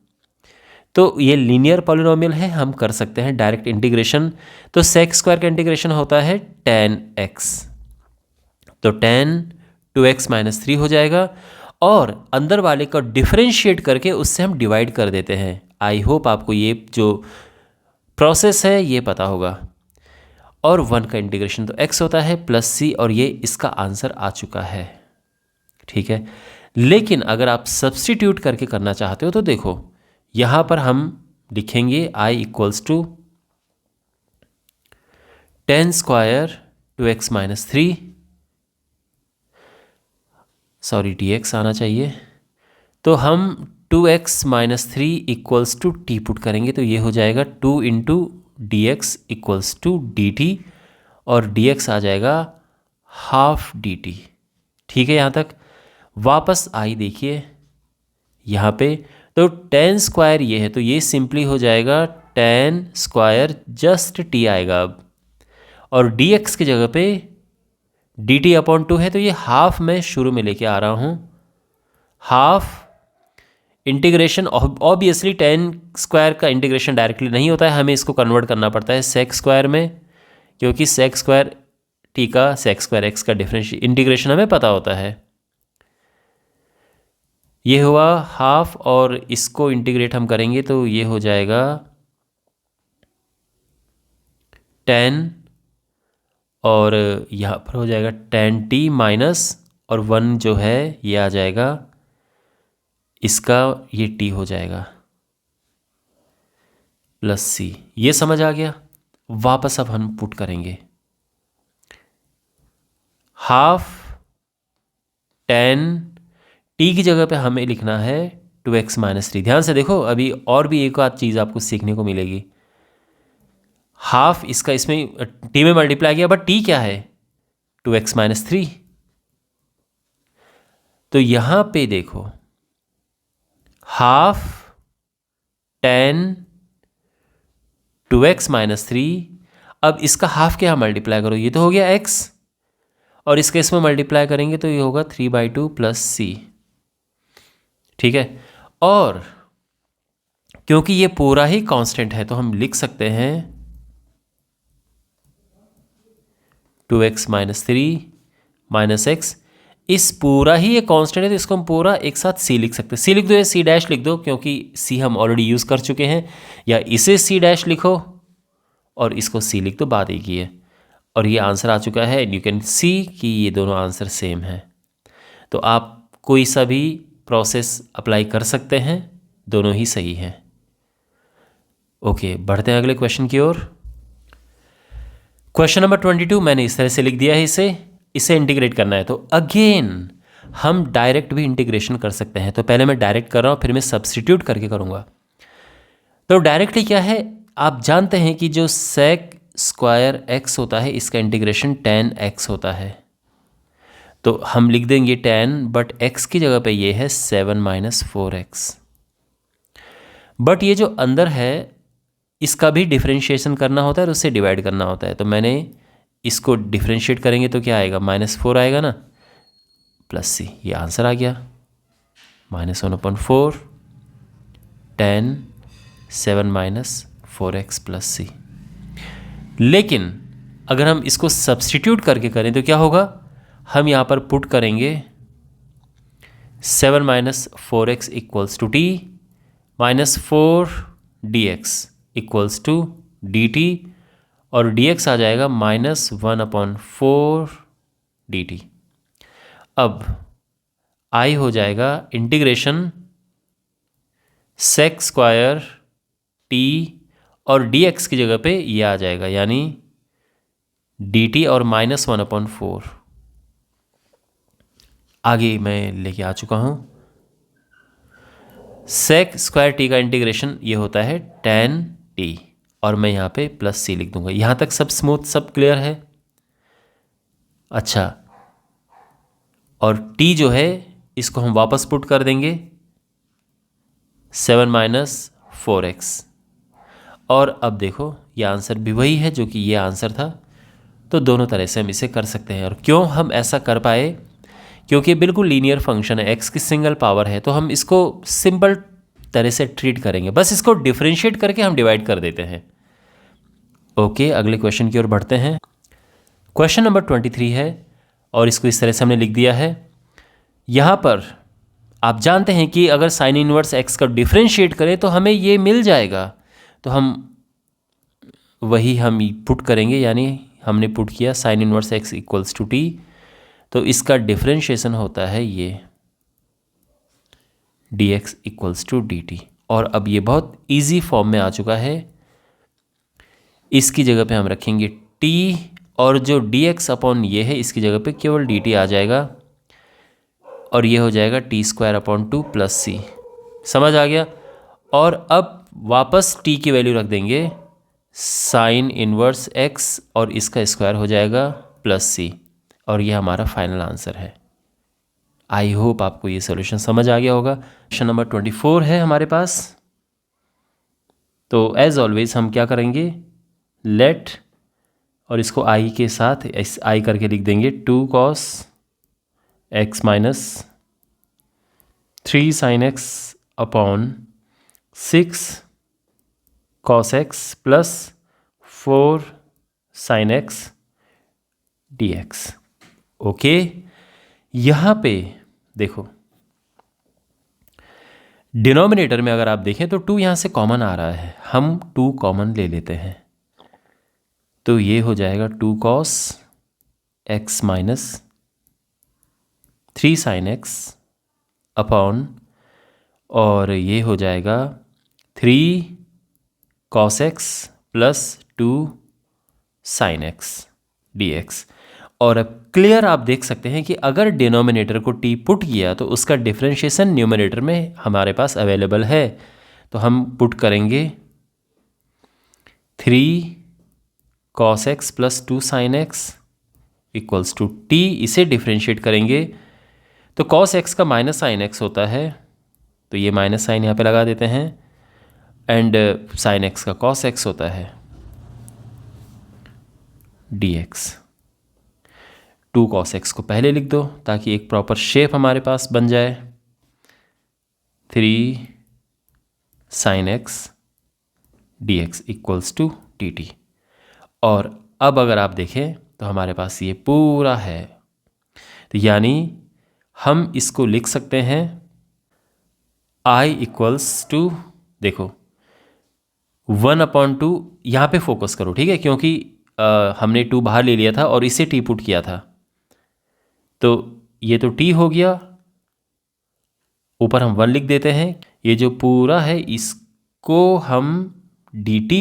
तो ये लीनियर पॉलिनोमियल है, हम कर सकते हैं डायरेक्ट इंटीग्रेशन। तो सेक स्क्वायर का इंटीग्रेशन होता है 10x, तो 10 2x माइनस 3 हो जाएगा, और अंदर वाले को डिफरेंशिएट करके उससे हम डिवाइड कर देते हैं। आई होप आपको ये जो प्रोसेस है ये पता होगा। और 1 का इंटीग्रेशन तो x होता है प्लस c, और ये इसका आंसर आ चुका है। ठीक है, लेकिन अगर आप सब्स्टिट्यूट करके करना चाहते हो तो देखो यहाँ पर हम लिखेंगे i equals to 10 square 2x minus 3, sorry dx आना चाहिए। तो हम 2x minus 3 equals to t put करेंगे, तो ये हो जाएगा 2 into D x equals to d t, और dx आ जाएगा हाफ dt। ठीक है, यहाँ तक। वापस आई देखिए यहाँ पे, तो 10 स्क्वायर ये है तो ये सिंपली हो जाएगा 10 स्क्वायर जस्ट t आएगा अब, और dx की जगह पे dt/2 है, तो ये हाफ मैं शुरू में लेके आ रहा हूँ। हाफ इंटीग्रेशन ऑब्वियसली 10 स्क्वायर का इंटीग्रेशन डायरेक्टली नहीं होता है, हमें इसको कन्वर्ट करना पड़ता है सेक स्क्वायर में, क्योंकि सेक स्क्वायर टी का सेक स्क्वायर एक्स का डिफरेंशियल इंटीग्रेशन हमें पता होता है। ये हुआ हाफ, और इसको इंटीग्रेट हम करेंगे तो ये हो जाएगा 10, और यहाँ पर हो जाएगा 10t माइनस, और 1 जो है ये आ जाएगा, इसका ये t हो जाएगा प्लस c। ये समझ आ गया। वापस अब हम पुट करेंगे, हाफ tan t की जगह पे हमें लिखना है 2x माइनस 3। ध्यान से देखो, अभी और भी एक आध चीज़ आपको सीखने को मिलेगी। हाफ इसका इसमें t में मल्टीप्लाई किया, बट t क्या है 2x माइनस 3। तो यहां पे देखो, हाफ tan 2x माइनस 3। अब इसका हाफ के यहाँ मल्टीप्लाई करो, ये तो हो गया x, और इसके इसमें मल्टीप्लाई करेंगे तो ये होगा 3/2 प्लस c। ठीक है, और क्योंकि ये पूरा ही कांस्टेंट है तो हम लिख सकते हैं 2x माइनस 3 माइनस x। इस पूरा ही ये कांस्टेंट है तो इसको हम पूरा एक साथ c लिख सकते हैं। c लिख दो या c डैश लिख दो, क्योंकि c हम ऑलरेडी यूज़ कर चुके हैं, या इसे c डैश लिखो और इसको c लिख दो, बात एक ही है। और ये आंसर आ चुका है। यू कैन सी कि ये दोनों आंसर सेम हैं। तो आप कोई सा भी प्रोसेस अप्लाई कर सकते हैं, दोनों ही सही हैं। ओके, बढ़ते हैं अगले क्वेश्चन की ओर। क्वेश्चन नंबर 22 मैंने इस तरह से लिख दिया है, इसे इंटीग्रेट करना है। तो अगेन हम डायरेक्ट भी इंटीग्रेशन कर सकते हैं। तो पहले मैं डायरेक्ट कर रहा हूँ, फिर मैं सब्स्टिट्यूट करके करूँगा। तो डायरेक्टली क्या है, आप जानते हैं कि जो sec स्क्वायर x होता है इसका इंटीग्रेशन tan x होता है। तो हम लिख देंगे tan, बट x की जगह पे ये है 7 माइनस 4x। बट ये जो अंदर है इसका भी डिफरेंशिएशन करना होता है और उससे डिवाइड करना होता है। तो मैंने इसको डिफरेंशिएट करेंगे तो क्या आएगा, -4 आएगा ना, प्लस c। ये आंसर आ गया, -1/4 tan 7 minus 4x plus c। लेकिन अगर हम इसको सब्स्टिट्यूट करके करें तो क्या होगा, हम यहाँ पर पुट करेंगे 7 minus 4x equals to t minus 4 dx equals to dt, और dx आ जाएगा -1/4 dt। अब i हो जाएगा इंटीग्रेशन sec स्क्वायर t, और dx की जगह पे ये आ जाएगा, यानी dt और -1/4। आगे मैं लेके आ चुका हूँ। sec स्क्वायर t का इंटीग्रेशन ये होता है tan t, और मैं यहाँ पे प्लस c लिख दूंगा। यहाँ तक सब स्मूथ, सब क्लियर है। अच्छा, और t जो है इसको हम वापस पुट कर देंगे 7 माइनस 4x, और अब देखो ये आंसर भी वही है जो कि ये आंसर था। तो दोनों तरह से हम इसे कर सकते हैं। और क्यों हम ऐसा कर पाए, क्योंकि बिल्कुल लीनियर फंक्शन है, x की सिंगल पावर है, तो हम इसको सिंपल तरह से ट्रीट करेंगे। बस इसको डिफरेंशिएट करके हम डिवाइड कर देते हैं। ओके, अगले क्वेश्चन की ओर बढ़ते हैं। क्वेश्चन नंबर 23 है, और इसको इस तरह से हमने लिख दिया है। यहाँ पर आप जानते हैं कि अगर साइन इनवर्स x का डिफरेंशिएट करें तो हमें ये मिल जाएगा। तो हम वही हम पुट करेंगे, यानी हमने पुट किया sine inverse x equals to t, तो इसका डिफरेंशिएशन होता है ये dx इक्वल्स टू dt। और अब ये बहुत इजी फॉर्म में आ चुका है। इसकी जगह पे हम रखेंगे t, और जो dx अपॉन ये है इसकी जगह पे केवल dt आ जाएगा, और ये हो जाएगा t² / 2 प्लस c। समझ आ गया। और अब वापस t की वैल्यू रख देंगे साइन इनवर्स x, और इसका स्क्वायर हो जाएगा प्लस c, और ये हमारा फाइनल आंसर है। आई होप आपको ये सॉल्यूशन समझ आ गया होगा। क्वेश्चन नंबर 24 है हमारे पास। तो एज ऑलवेज हम क्या करेंगे, लेट, और इसको i के साथ इस i करके लिख देंगे 2 cos x minus 3 sin x upon 6 cos x plus 4 sin x dx। Okay, यहाँ पे देखो डिनोमिनेटर में अगर आप देखें तो 2 यहाँ से कॉमन आ रहा है, हम 2 कॉमन ले लेते हैं। तो ये हो जाएगा 2 cos x minus 3 sin x upon, और ये हो जाएगा 3 cos x plus 2 sin x dx। और अब क्लियर आप देख सकते हैं कि अगर डिनोमिनेटर को t पुट किया तो उसका डिफरेंशिएशन न्यूमरेटर में हमारे पास अवेलेबल है। तो हम पुट करेंगे 3 cos x plus 2 sin x equals to t, इसे डिफरेंशिएट करेंगे तो cos x का माइनस sin x होता है, तो ये माइनस साइन यहाँ पे लगा देते हैं, एंड sin x का cos x होता है dx। 2 cos x को पहले लिख दो ताकि एक प्रॉपर शेप हमारे पास बन जाए। 3 sin x dx equals to dt। और अब अगर आप देखें तो हमारे पास ये पूरा है, तो यानी हम इसको लिख सकते हैं I इक्वल्स टू, देखो 1/2, यहाँ पे फोकस करो, ठीक है, क्योंकि हमने 2 बाहर ले लिया था और इसे t पुट किया था, तो ये तो t हो गया, ऊपर हम 1 लिख देते हैं। ये जो पूरा है इसको हम dt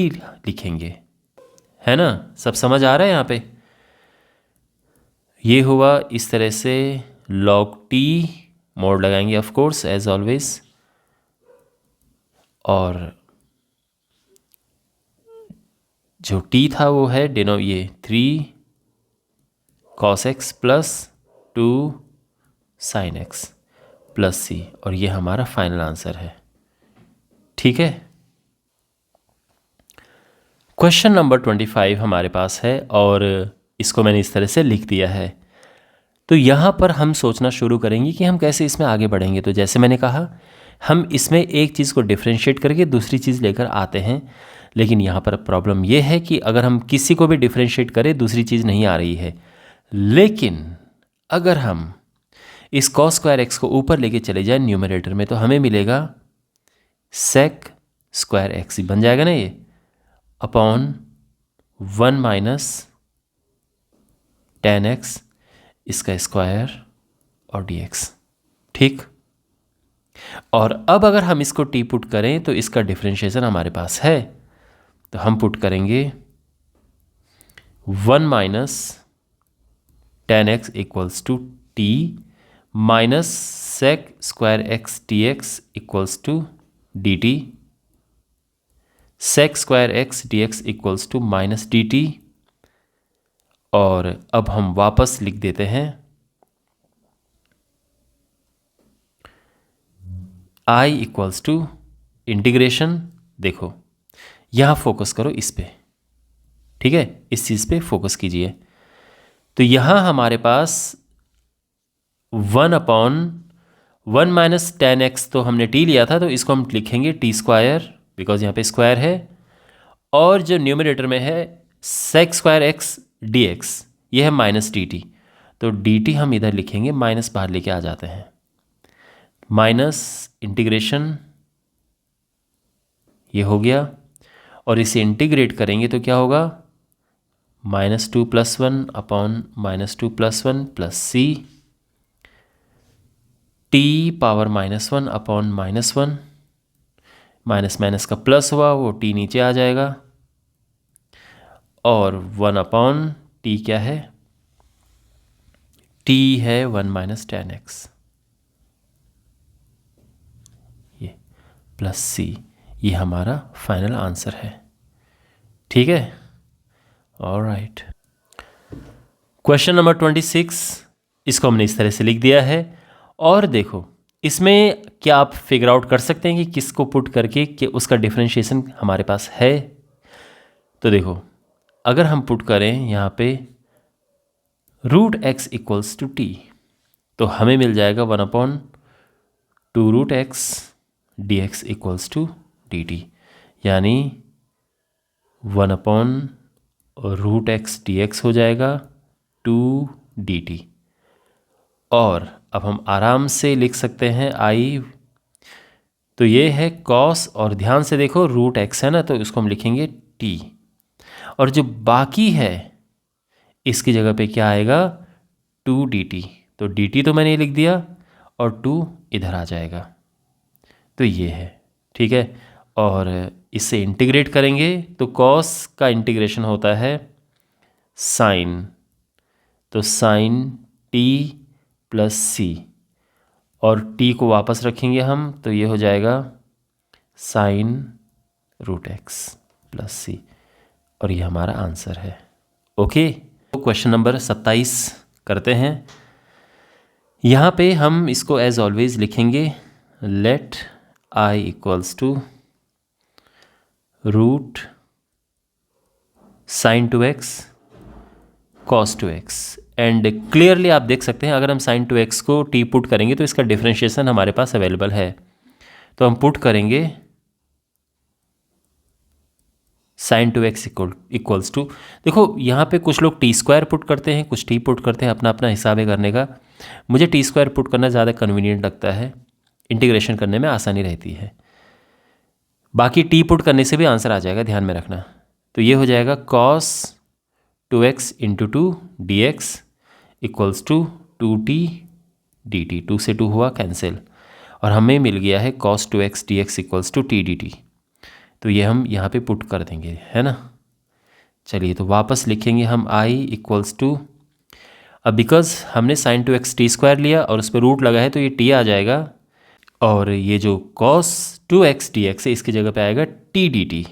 लिखेंगे, है ना, सब समझ आ रहा है यहाँ पे। ये हुआ इस तरह से log t, मोड लगाएंगे ऑफ कोर्स एज ऑलवेज, और जो t था वो है ये 3 cos x plus 2 sin x plus c, और ये हमारा फाइनल आंसर है। ठीक है, क्वेश्चन नंबर 25 हमारे पास है और इसको मैंने इस तरह से लिख दिया है। तो यहाँ पर हम सोचना शुरू करेंगे कि हम कैसे इसमें आगे बढ़ेंगे। तो जैसे मैंने कहा, हम इसमें एक चीज़ को डिफरेंशिएट करके दूसरी चीज़ लेकर आते हैं, लेकिन यहाँ पर प्रॉब्लम ये है कि अगर हम किसी को भी डिफरेंशिएट करें दूसरी चीज़ नहीं आ रही है। लेकिन अगर हम इस cos स्क्वायर x को ऊपर लेके चले जाए न्यूमरेटर में, तो हमें मिलेगा sec स्क्वायर x ही बन जाएगा ना ये, अपॉन 1 माइनस tan x इसका स्क्वायर और dx। ठीक, और अब अगर हम इसको t पुट करें तो इसका डिफरेंशिएशन हमारे पास है, तो हम पुट करेंगे 1 minus tan x equals to t minus sec square x dx equals to dt, sec square x dx equals to minus dt। और अब हम वापस लिख देते हैं I इक्वल्स टू इंटीग्रेशन, देखो यहाँ फोकस करो इस पे, ठीक है, इस चीज़ पे फोकस कीजिए। तो यहाँ हमारे पास 1/1 माइनस tan x, तो हमने t लिया था तो इसको हम लिखेंगे t स्क्वायर, बिकॉज यहाँ पे स्क्वायर है, और जो न्यूमरेटर में है sec स्क्वायर x dx, ये है माइनस dt, तो dt हम इधर लिखेंगे, माइनस बाहर लेके आ जाते हैं, माइनस इंटीग्रेशन, ये हो गया, और इसे इंटीग्रेट करेंगे तो क्या होगा, -2 + 1 upon -2 + 1 plus c, t power -1 upon -1, minus minus का प्लस हुआ वो t नीचे आ जाएगा, और 1 अपॉन t क्या है, t है 1 माइनस tan x, ये प्लस c, ये हमारा फाइनल आंसर है। ठीक है, ऑलराइट। क्वेश्चन नंबर 26, इसको हमने इस तरह से लिख दिया है, और देखो इसमें क्या आप फिगर आउट कर सकते हैं कि किसको पुट करके कि उसका डिफरेंशिएशन हमारे पास है। तो देखो अगर हम पुट करें यहाँ पे √x इक्वल्स टू t, तो हमें मिल जाएगा 1/2√x dx equals to dt, यानी 1/√x dx हो जाएगा 2 dt। और अब हम आराम से लिख सकते हैं I, तो ये है cos, और ध्यान से देखो √x है ना, तो इसको हम लिखेंगे t, और जो बाकी है इसकी जगह पे क्या आएगा 2 dt तो dt तो मैंने ये लिख दिया और 2 इधर आ जाएगा, तो ये है, ठीक है। और इससे इंटीग्रेट करेंगे तो cos का इंटीग्रेशन होता है साइन, तो साइन t प्लस सी, और t को वापस रखेंगे हम तो ये हो जाएगा sign root x plus C, और ये हमारा आंसर है। ओके, तो क्वेश्चन नंबर 27 करते हैं। यहाँ पे हम इसको एज ऑलवेज लिखेंगे, let i equals to root sine two x cos two x, and clearly आप देख सकते हैं अगर हम साइन टू एक्स को t पुट करेंगे तो इसका डिफरेंशिएशन हमारे पास अवेलेबल है, तो हम पुट करेंगे sine two x equals to, देखो यहाँ पे कुछ लोग टी स्क्वायर पुट करते हैं, कुछ टी पुट करते हैं, अपना अपना हिसाब है करने का। मुझे टी स्क्वायर पुट करना ज़्यादा कन्वीनियंट लगता है, इंटीग्रेशन करने में आसानी रहती है। बाकी टी पुट करने से भी आंसर आ जाएगा, ध्यान में रखना। तो ये हो जाएगा cos 2x into 2 d x equals to 2t dt, 2 से 2 हुआ कैंसिल, और हमें मिल गया है cos 2x dx equals to t dt। तो ये हम यहाँ पे पुट कर देंगे, है ना। चलिए तो वापस लिखेंगे हम i इक्वल्स टू, अब बिकॉज हमने sign two x T square लिया और उस पर रूट लगा है तो ये t आ जाएगा, और ये जो cos 2x dx है इसकी जगह पे आएगा t dt।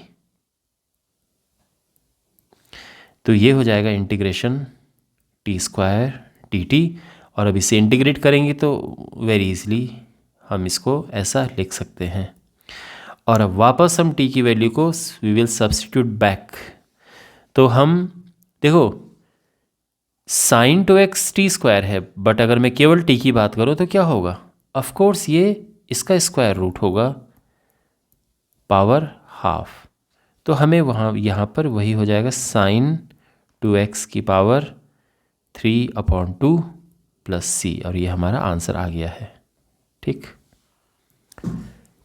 तो ये हो जाएगा इंटीग्रेशन टी स्क्वायर dt, और अब इसे इंटीग्रेट करेंगे तो वेरी इजीली हम इसको ऐसा लिख सकते हैं। और अब वापस हम t की वैल्यू को वी विल सब्स्टिट्यूट बैक, तो हम देखो sign two x T square है, बट अगर मैं केवल t की बात करूँ तो क्या होगा, ऑफ कोर्स ये इसका स्क्वायर रूट होगा पावर हाफ, तो हमें वहाँ यहाँ पर वही हो जाएगा साइन 2x की पावर 3/2 प्लस सी, और ये हमारा आंसर आ गया है, ठीक।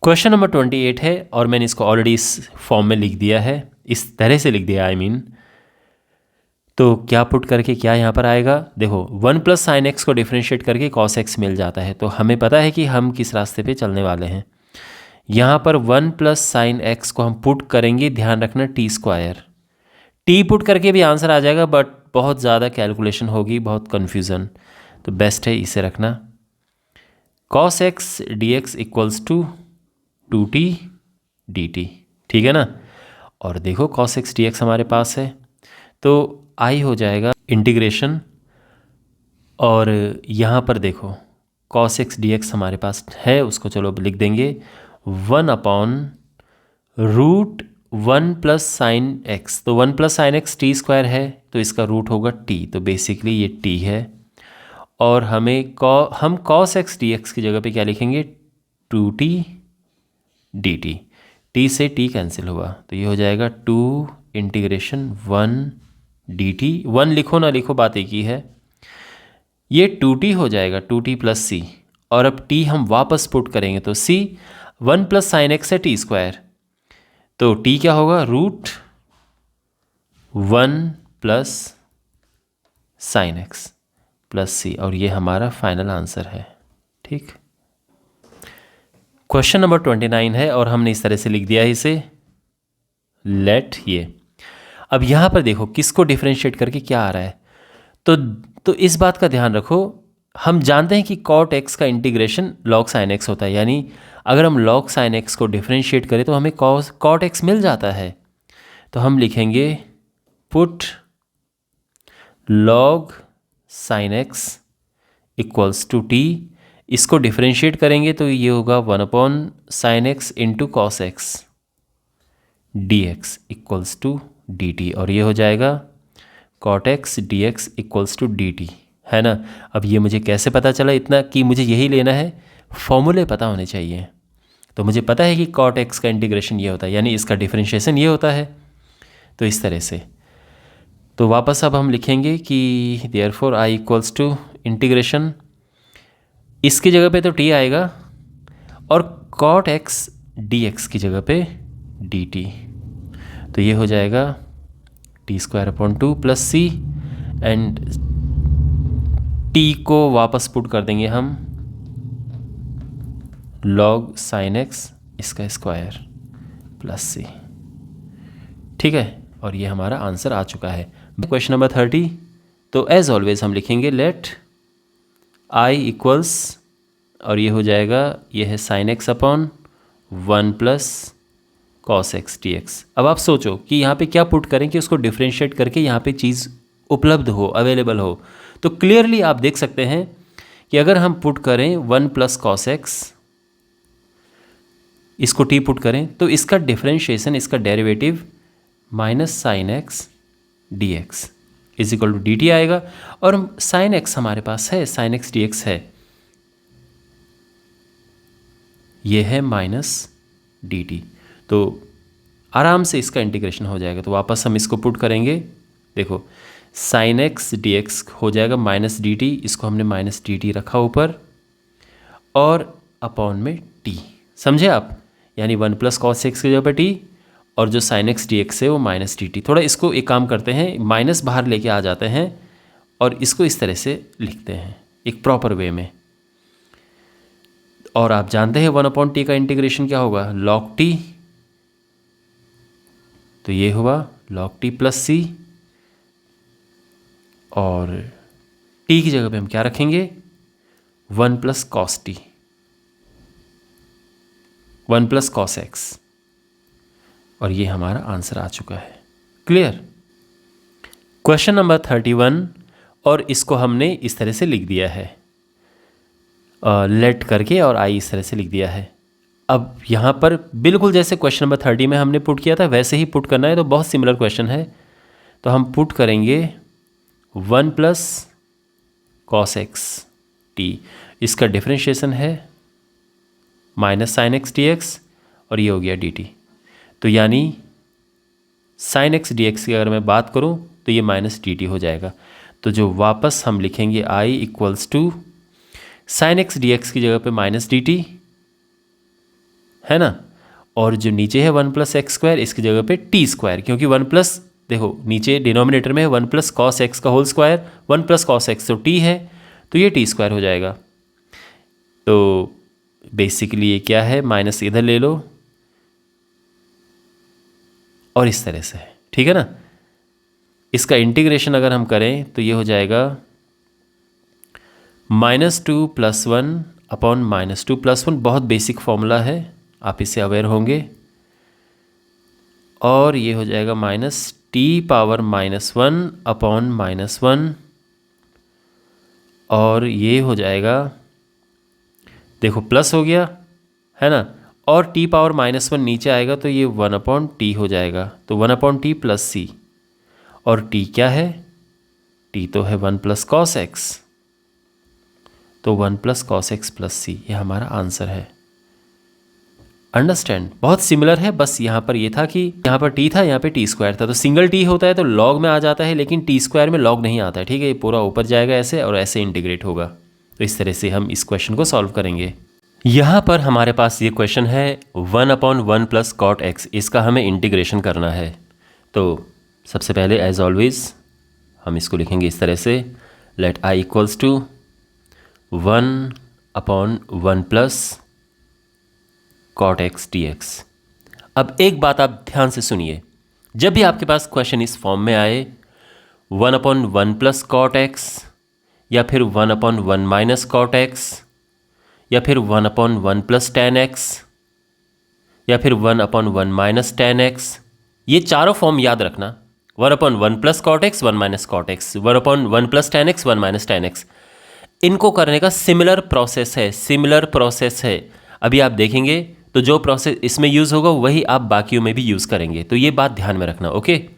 क्वेश्चन नंबर 28 है, और मैंने इसको ऑलरेडी इस फॉर्म में लिख दिया है, इस तरह से लिख दिया आई मीन। तो क्या पुट करके क्या यहाँ पर आएगा, देखो 1 प्लस साइन एक्स को डिफ्रेंशिएट करके कॉस एक्स मिल जाता है, तो हमें पता है कि हम किस रास्ते पे चलने वाले हैं। यहाँ पर 1 प्लस साइन एक्स को हम पुट करेंगे, ध्यान रखना टी स्क्वायर, टी पुट करके भी आंसर आ जाएगा, बट बहुत ज़्यादा कैलकुलेशन होगी, बहुत कन्फ्यूज़न, तो बेस्ट है इसे रखना। Cos x D x equals to 2t dt, ठीक है ना। और देखो cos x dx हमारे पास है, तो i हो जाएगा इंटीग्रेशन, और यहाँ पर देखो cos x dx हमारे पास है, उसको चलो लिख देंगे 1/√1 प्लस साइन एक्स, तो 1 plus sine x T square है तो इसका रूट होगा t, तो बेसिकली ये t है। और हम cos x dx की जगह पे क्या लिखेंगे 2t dt, t से t कैंसिल हुआ तो ये हो जाएगा 2 इंटीग्रेशन 1 dt, 1 लिखो ना लिखो बात एक ही है, ये 2t हो जाएगा 2t प्लस सी, और अब t हम वापस पुट करेंगे तो c 1 प्लस साइन एक्स है टी स्क्वायर, तो t क्या होगा √1 plus sine x plus C, और ये हमारा फाइनल आंसर है, ठीक। क्वेश्चन नंबर 29 है, और हमने इस तरह से लिख दिया है इसे, लेट ये। अब यहाँ पर देखो किसको डिफरेंशिएट करके क्या आ रहा है, तो इस बात का ध्यान रखो, हम जानते हैं कि cot x का इंटीग्रेशन log sin x होता है, यानी अगर हम log sin x को डिफरेंशिएट करें तो हमें cot x मिल जाता है, तो हम लिखेंगे put log sin x equals to t, इसको डिफरेंशिएट करेंगे तो ये होगा 1/sin x into cos x dx equals to dt, और ये हो जाएगा cot x dx equals to dt, है ना। अब ये मुझे कैसे पता चला, इतना कि मुझे यही लेना है, फॉर्मूले पता होने चाहिए। तो मुझे पता है कि cot x का इंटीग्रेशन ये होता है, यानी इसका डिफरेंशिएशन ये होता है, तो इस तरह से। तो वापस अब हम लिखेंगे कि therefore i equals to integration, इसकी जगह पे तो t आएगा, और cot x dx की जगह पे dt, तो ये हो जाएगा t² upon 2 plus C, and t को वापस पुट कर देंगे हम log sin x इसका स्क्वायर प्लस सी, ठीक है। और ये हमारा आंसर आ चुका है। क्वेश्चन नंबर 30, तो एज ऑलवेज हम लिखेंगे लेट आई इक्वल्स, और ये हो जाएगा, ये है sine x upon 1 plus cos x D x. अब आप सोचो कि यहाँ पे क्या पुट करें कि उसको डिफ्रेंशिएट करके यहाँ पे चीज़ उपलब्ध हो, अवेलेबल हो। तो क्लियरली आप देख सकते हैं कि अगर हम पुट करें 1 प्लस कॉस एक्स, इसको टी पुट करें तो इसका डिफ्रेंशिएशन, इसका derivative minus sine x D x is equal to d t आएगा। और साइन एक्स हमारे पास है, साइन एक्स डी एक्स है, ये है माइनस डी टी, तो आराम से इसका इंटीग्रेशन हो जाएगा। तो वापस हम इसको पुट करेंगे, देखो साइन एक्स डी एक्स हो जाएगा माइनस डी टी, इसको हमने माइनस डी टी रखा ऊपर, और अपॉन में टी, समझे आप, यानी 1 प्लस कॉस एक्स की जगह पर टी, और जो साइन एक्स डी एक्स है वो माइनस डी टी। थोड़ा इसको एक काम करते हैं, माइनस बाहर लेके आ जाते हैं और इसको इस तरह से लिखते हैं एक प्रॉपर वे में। और आप जानते हैं 1 अपॉन टी का इंटीग्रेशन क्या होगा, लॉग टी, तो ये हुआ लॉग टी प्लस सी, और टी की जगह पे हम क्या रखेंगे, 1 plus cos T, 1 plus cos x, और ये हमारा आंसर आ चुका है। क्लियर। क्वेश्चन नंबर 31, और इसको हमने इस तरह से लिख दिया है, लेट करके और आई इस तरह से लिख दिया है। अब यहाँ पर बिल्कुल जैसे क्वेश्चन नंबर 30 में हमने पुट किया था वैसे ही पुट करना है, तो बहुत सिमिलर क्वेश्चन है। तो हम पुट करेंगे 1 प्लस कॉस एक्स टी, इसका डिफ्रेंशिएशन है minus sine x D x, और ये हो गया डी टी। तो यानी साइन एक्स डी एक्स की अगर मैं बात करूं तो ये माइनस डी टी हो जाएगा। तो जो वापस हम लिखेंगे I equals to sine x D X की जगह पे माइनस डी टी है ना, और जो नीचे है 1 प्लस एक्स स्क्वायर, इसकी जगह पे टी स्क्वायर, क्योंकि 1 प्लस, देखो नीचे डिनोमिनेटर में है 1 प्लस कॉस एक्स का whole square, 1 plus cos x तो टी है, तो ये टी स्क्वायर हो जाएगा। तो बेसिकली ये क्या है, माइनस इधर ले लो और इस तरह से, ठीक है ना। इसका इंटीग्रेशन अगर हम करें तो ये हो जाएगा -2 + 1 अपॉन -2 + 1, बहुत बेसिक फॉर्मूला है, आप इससे अवेयर होंगे। और ये हो जाएगा -t⁻−1 अपॉन -1, और ये हो जाएगा, देखो प्लस हो गया है ना, और t⁻−1 नीचे आएगा तो ये 1/t हो जाएगा, तो 1/t + c, और t क्या है, t तो है 1 प्लस कॉस एक्स, तो 1 plus cos x plus C, ये हमारा आंसर है। अंडरस्टैंड, बहुत सिमिलर है, बस यहाँ पर ये था कि यहाँ पर t था, यहाँ पे t स्क्वायर था, तो सिंगल t होता है तो लॉग में आ जाता है, लेकिन t स्क्वायर में लॉग नहीं आता है, ठीक है। ये पूरा ऊपर जाएगा ऐसे और ऐसे इंटीग्रेट होगा। तो इस तरह से हम इस क्वेश्चन को सॉल्व करेंगे। यहाँ पर हमारे पास ये क्वेश्चन है 1/1 प्लस कॉट एक्स, इसका हमें इंटीग्रेशन करना है। तो सबसे पहले एज ऑलवेज हम इसको लिखेंगे इस तरह से, let I equals to 1/1 plus cot x D x. अब एक बात आप ध्यान से सुनिए, जब भी आपके पास क्वेश्चन इस फॉर्म में आए 1/1 प्लस कॉट एक्स, या फिर 1/1 माइनस कॉट एक्स, या फिर 1/1 प्लस tan x, या फिर 1/1 माइनस tan x, ये चारों फॉर्म याद रखना, 1/1 plus cot x, 1 minus cot x, 1/1 plus tan x, 1 minus tan x, इनको करने का सिमिलर प्रोसेस है, सिमिलर प्रोसेस है। अभी आप देखेंगे तो जो प्रोसेस इसमें यूज़ होगा वही आप बाकियों में भी यूज़ करेंगे, तो ये बात ध्यान में रखना, ओके।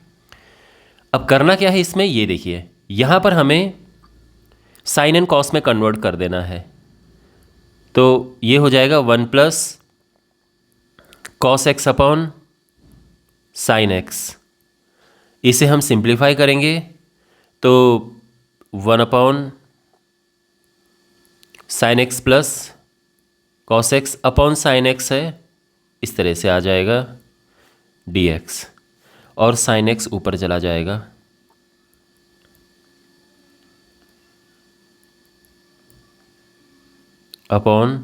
अब करना क्या है इसमें, ये देखिए, यहाँ पर हमें साइन एंड कॉस में कन्वर्ट कर देना है। तो ये हो जाएगा 1 plus cos x upon sine x, इसे हम सिंप्लीफाई करेंगे तो 1 upon sine x plus cos x upon sine x है, इस तरह से आ जाएगा dx, और साइन एक्स ऊपर चला जाएगा। Upon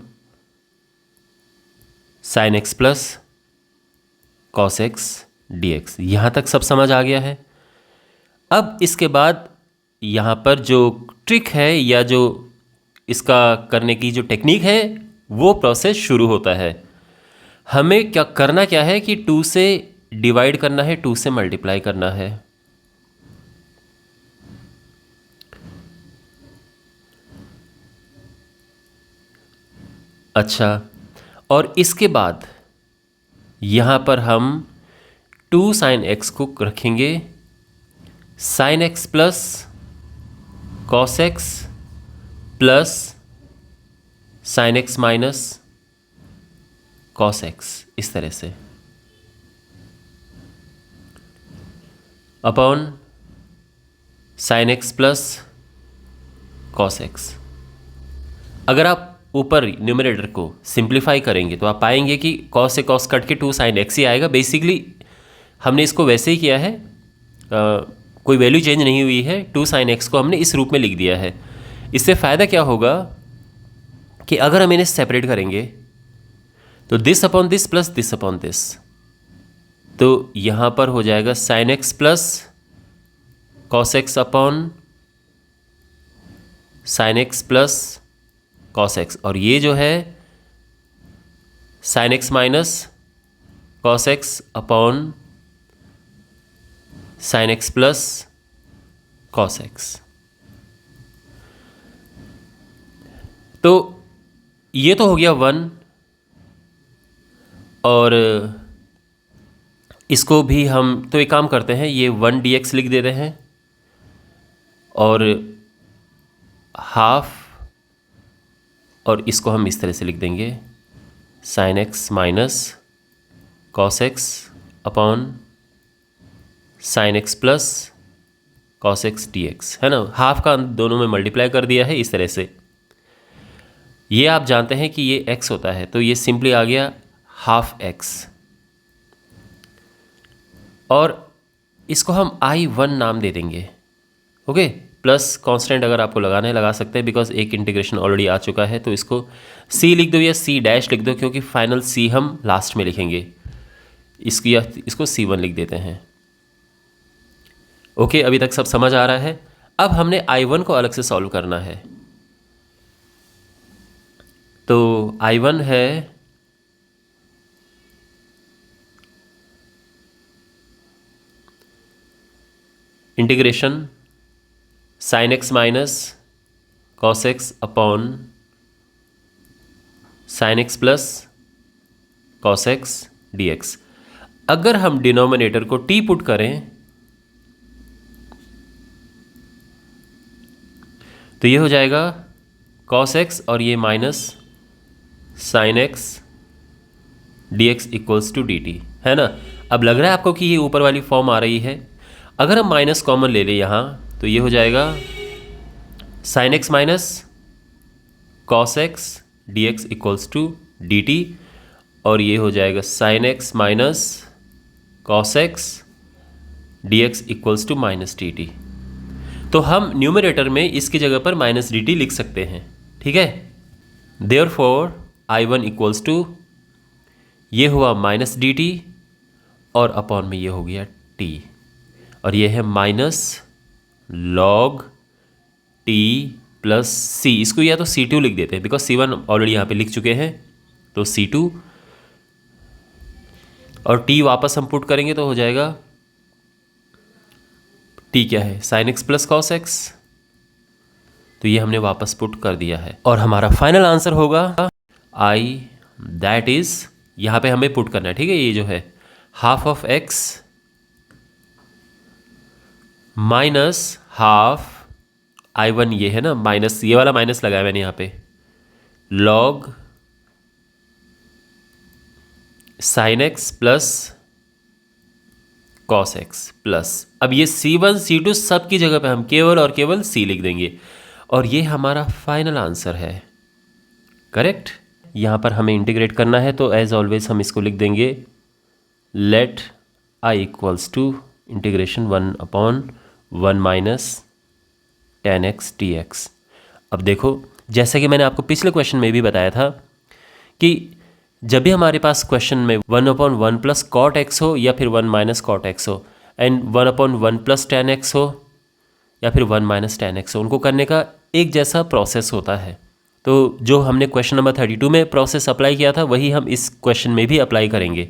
sine x plus cos x D x. यहाँ तक सब समझ आ गया है। अब इसके बाद यहाँ पर जो ट्रिक है या जो इसका करने की जो टेक्निक है वो प्रोसेस शुरू होता है। हमें क्या करना क्या है कि 2 से डिवाइड करना है, 2 से मल्टीप्लाई करना है। अच्छा, और इसके बाद यहाँ पर हम 2 साइन एक्स को रखेंगे sine x plus cos x plus sign x minus cos x, इस तरह से upon sine x plus cos x. अगर आप ऊपर न्यूमरेटर को सिंप्लीफाई करेंगे तो आप पाएंगे कि कॉस से कॉस कट के 2 साइन एक्स ही आएगा। बेसिकली हमने इसको वैसे ही किया है, कोई वैल्यू चेंज नहीं हुई है। 2 साइन एक्स को हमने इस रूप में लिख दिया है। इससे फ़ायदा क्या होगा कि अगर हम इन्हें सेपरेट करेंगे तो this upon this plus this upon this, तो यहाँ पर हो जाएगा sine x plus cos x upon sine x plus cos x, और ये जो है sign x minus cos x upon sine x plus cos x. तो ये तो हो गया 1, और इसको भी हम तो एक काम करते हैं, ये 1 dx लिख देते हैं और हाफ, और इसको हम इस तरह से लिख देंगे sign x minus cos x upon sine x plus cos x D x, है ना। हाफ का दोनों में मल्टीप्लाई कर दिया है इस तरह से। ये आप जानते हैं कि ये x होता है, तो ये सिंपली आ गया हाफ x, और इसको हम I1 नाम दे देंगे। ओके, प्लस कांस्टेंट अगर आपको लगाना है लगा सकते हैं, बिकॉज एक इंटीग्रेशन ऑलरेडी आ चुका है। तो इसको c लिख दो या c डैश लिख दो, क्योंकि फाइनल c हम लास्ट में लिखेंगे। इसको c1 लिख देते हैं। ओके, अभी तक सब समझ आ रहा है। अब हमने I1 को अलग से सॉल्व करना है। तो I1 है integration sign x minus cos x upon sine x plus cos x D x. अगर हम डिनोमिनेटर को t पुट करें तो ये हो जाएगा कॉस एक्स और ये minus sine x D x equals to d t, है ना। अब लग रहा है आपको कि ये ऊपर वाली फॉर्म आ रही है। अगर हम माइनस कॉमन ले लें यहाँ तो ये हो जाएगा sine x minus cos x D x equals to d t, और ये हो जाएगा sine x minus cos x D x equals to minus d t. तो हम न्यूमरेटर में इसकी जगह पर माइनस डी टी लिख सकते हैं, ठीक है। देयरफॉर I1 इक्वल्स टू ये हुआ माइनस डी टी और अपॉन में ये हो गया t, और ये है minus log t plus c। इसको या तो c2 लिख देते हैं, बिकॉज c1 ऑलरेडी यहाँ पे लिख चुके हैं, तो c2, और t वापस हम पुट करेंगे तो हो जाएगा t क्या है sine x plus cos x, तो ये हमने वापस पुट कर दिया है। और हमारा फाइनल आंसर होगा I, दैट इज यहाँ पे हमें पुट करना है, ठीक है। ये जो है half of x minus half I1, ये है ना माइनस, ये वाला माइनस लगाया मैंने यहाँ पे, log sine x plus cos x plus, अब ये C1 C2 सब की जगह पे हम केवल और केवल C लिख देंगे, और ये हमारा फाइनल आंसर है। करेक्ट। यहाँ पर हमें इंटीग्रेट करना है, तो एज ऑलवेज हम इसको लिख देंगे let I equals to integration 1/1 minus 10x dx। अब देखो जैसा कि मैंने आपको पिछले क्वेश्चन में भी बताया था कि जब भी हमारे पास क्वेश्चन में 1/1 प्लस कॉट एक्स हो या फिर 1 माइनस कॉट एक्स हो एंड 1/1 प्लस टेन एक्स हो या फिर 1 माइनस टेन एक्स हो, उनको करने का एक जैसा प्रोसेस होता है। तो जो हमने क्वेश्चन नंबर 32 में प्रोसेस अप्लाई किया था वही हम इस क्वेश्चन में भी अप्लाई करेंगे।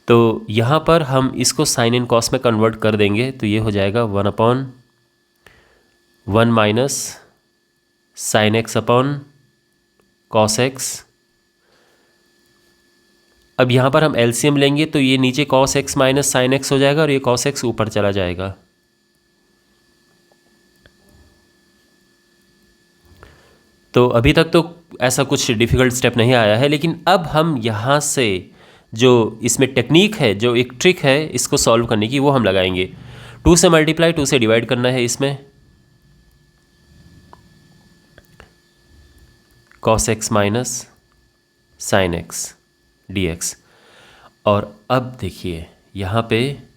तो यहाँ पर हम इसको साइन इन कॉस में कन्वर्ट कर देंगे, तो ये हो जाएगा 1/1 minus sine x upon cos x. अब यहाँ पर हम एलसीएम लेंगे तो ये नीचे cos x minus sine x हो जाएगा और ये कॉस एक्स ऊपर चला जाएगा। तो अभी तक तो ऐसा कुछ डिफ़िकल्ट स्टेप नहीं आया है, लेकिन अब हम यहाँ से जो इसमें टेक्निक है, जो एक ट्रिक है इसको सॉल्व करने की, वो हम लगाएंगे। 2 से मल्टीप्लाई 2 से डिवाइड करना है इसमें, cos x minus sine x D x. और अब देखिए यहाँ पे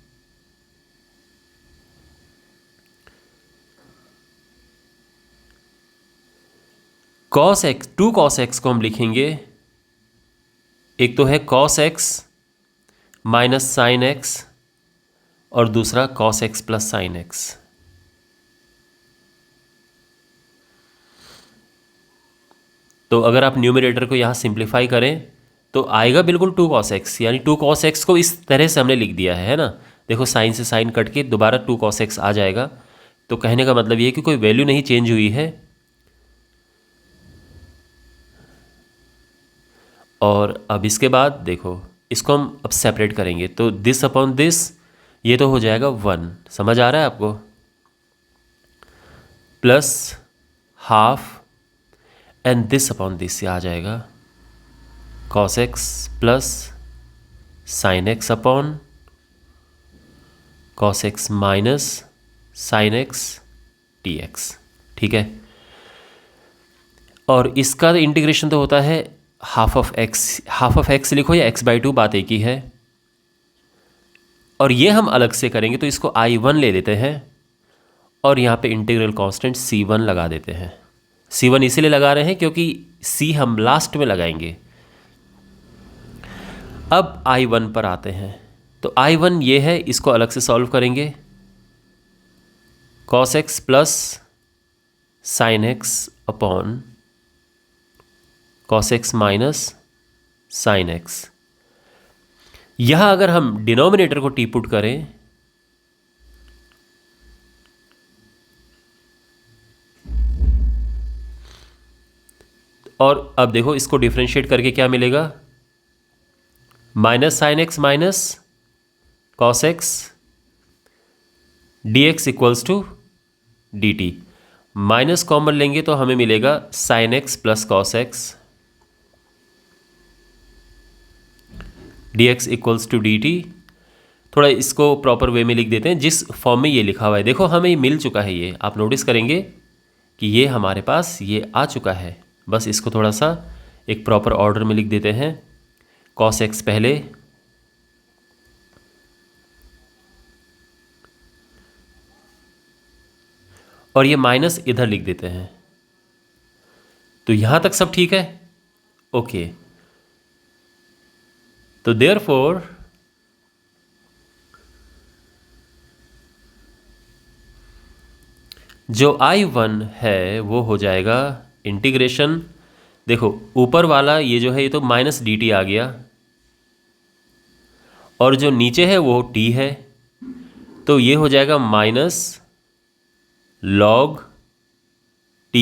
कॉस एक्स, 2 कॉस एक्स को हम लिखेंगे, एक तो है cos x minus sine x और दूसरा cos x plus sine x. तो अगर आप न्यूमरेटर को यहाँ सिंप्लीफाई करें तो आएगा बिल्कुल 2 कॉस एक्स, यानी 2 कॉस एक्स को इस तरह से हमने लिख दिया है ना। देखो साइन से साइन कट के दोबारा 2 कॉस एक्स आ जाएगा। तो कहने का मतलब ये है कि कोई वैल्यू नहीं चेंज हुई है। और अब इसके बाद देखो इसको हम अब सेपरेट करेंगे, तो दिस अपॉन दिस ये तो हो जाएगा 1, समझ आ रहा है आपको, plus half and this upon this ये आ जाएगा cos x plus sine x upon cos x minus sine x D x. ठीक है, और इसका इंटीग्रेशन तो होता है हाफ ऑफ एक्स लिखो या x/2, बात एक ही है। और ये हम अलग से करेंगे तो इसको I1 ले लेते हैं और यहाँ पे इंटीग्रल कांस्टेंट C1 लगा देते हैं। C1 इसीलिए लगा रहे हैं क्योंकि C हम लास्ट में लगाएंगे। अब I1 पर आते हैं, तो I1 ये है, इसको अलग से सॉल्व करेंगे, cos x plus sine x upon cos x minus sine x. यहां अगर हम डिनोमिनेटर को टी पुट करें और अब देखो इसको डिफरेंशिएट करके क्या मिलेगा, minus sine x minus cos x D x equals to d t. Minus common लेंगे तो हमें मिलेगा sine x plus cos x D x equals to d t. थोड़ा इसको प्रॉपर वे में लिख देते हैं जिस फॉर्म में ये लिखा हुआ है। देखो हमें मिल चुका है, ये आप नोटिस करेंगे कि ये हमारे पास ये आ चुका है। बस इसको थोड़ा सा एक प्रॉपर ऑर्डर में लिख देते हैं, कॉस एक्स पहले और ये माइनस इधर लिख देते हैं। तो यहां तक सब ठीक है, ओके। तो देयरफॉर जो I1 है वो हो जाएगा इंटीग्रेशन, देखो ऊपर वाला ये जो है ये तो माइनस डी टी आ गया और जो नीचे है वो t है, तो ये हो जाएगा minus log t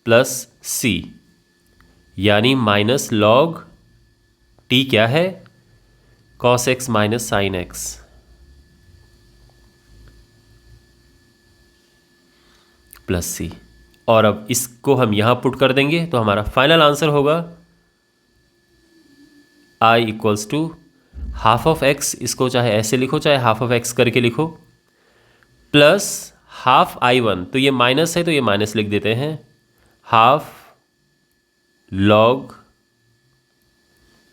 plus c, यानी माइनस लॉग t क्या है, cos x minus sine x. Plus C. और अब इसको हम यहां पुट कर देंगे तो हमारा फाइनल आंसर होगा I equals to half of x, इसको चाहे ऐसे लिखो चाहे हाफ ऑफ एक्स करके लिखो, प्लस हाफ I1, तो ये माइनस है तो ये माइनस लिख देते हैं, half log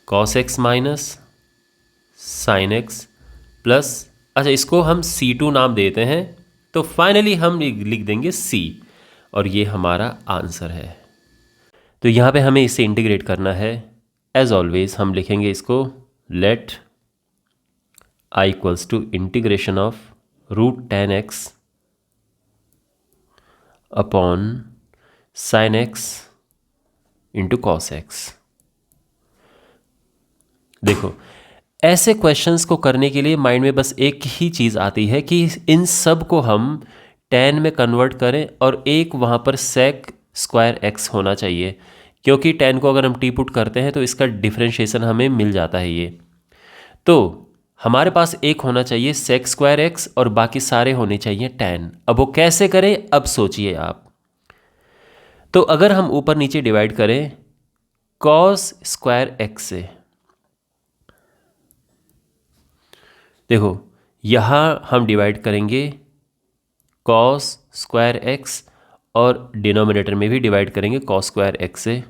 cos x minus sine x plus, अच्छा इसको हम C2 नाम देते हैं, तो फाइनली हम लिख देंगे C। और ये हमारा आंसर है। तो यहाँ पे हमें इसे इंटीग्रेट करना है। एज ऑलवेज हम लिखेंगे इसको let I equals to integration of √10x upon sin x into cos x। देखो, ऐसे क्वेश्चंस को करने के लिए माइंड में बस एक ही चीज़ आती है कि इन सब को हम tan में कन्वर्ट करें और एक वहाँ पर sec स्क्वायर x होना चाहिए, क्योंकि tan को अगर हम t पुट करते हैं तो इसका डिफरेंशिएशन हमें मिल जाता है। ये तो हमारे पास एक होना चाहिए sec स्क्वायर x और बाकी सारे होने चाहिए tan। अब वो कैसे करें, अब सोचिए आप। तो अगर हम ऊपर नीचे डिवाइड करें cos स्क्वायर x से, देखो यहाँ हम डिवाइड करेंगे cos स्क्वायर x और डिनोमिनेटर में भी डिवाइड करेंगे cos स्क्वायर x से।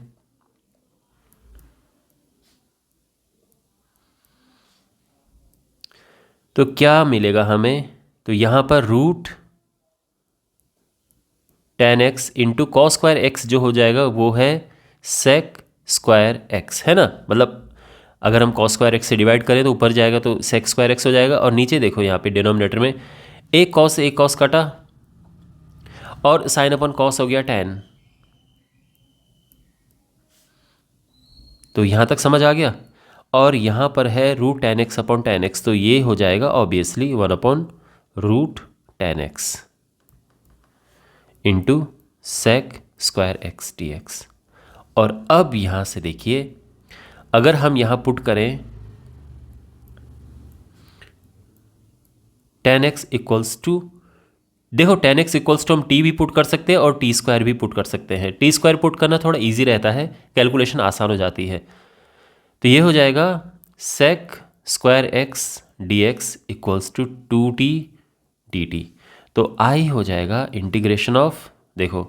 तो क्या मिलेगा हमें, तो यहाँ पर √10x into cos square x जो हो जाएगा वो है sec स्क्वायर x, है ना। मतलब अगर हम cos स्क्वायर x से डिवाइड करें तो ऊपर जाएगा तो sec स्क्वायर x हो जाएगा, और नीचे देखो यहाँ पे डिनोमिनेटर में एक cos कटा और साइन अपॉन कॉस हो गया tan। तो यहाँ तक समझ आ गया। और यहाँ पर है √10x अपॉन tan x, तो ये हो जाएगा obviously 1/√10x into sec square x dx। और अब यहाँ से देखिए, अगर हम यहाँ पुट करें tan x इक्वल्स टू, देखो tan x इक्वल्स टू हम t भी पुट कर सकते हैं और t स्क्वायर भी पुट कर सकते हैं। t स्क्वायर पुट करना थोड़ा इजी रहता है, कैलकुलेशन आसान हो जाती है। तो ये हो जाएगा sec square x dx equals to 2t dt। तो i हो जाएगा इंटीग्रेशन ऑफ, देखो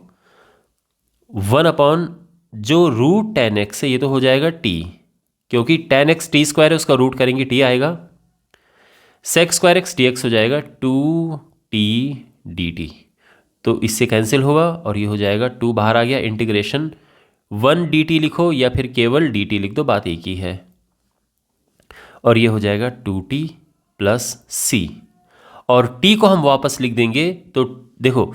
1 जो √10x है ये तो हो जाएगा t, क्योंकि tan x t स्क्वायर है उसका रूट करेंगे t आएगा। sec स्क्वायर x dx हो जाएगा 2t dt। तो इससे कैंसिल होगा और ये हो जाएगा 2 बाहर आ गया। इंटीग्रेशन 1 dt लिखो या फिर केवल dt लिख दो, बात एक ही है। और ये हो जाएगा 2t प्लस c, और t को हम वापस लिख देंगे। तो देखो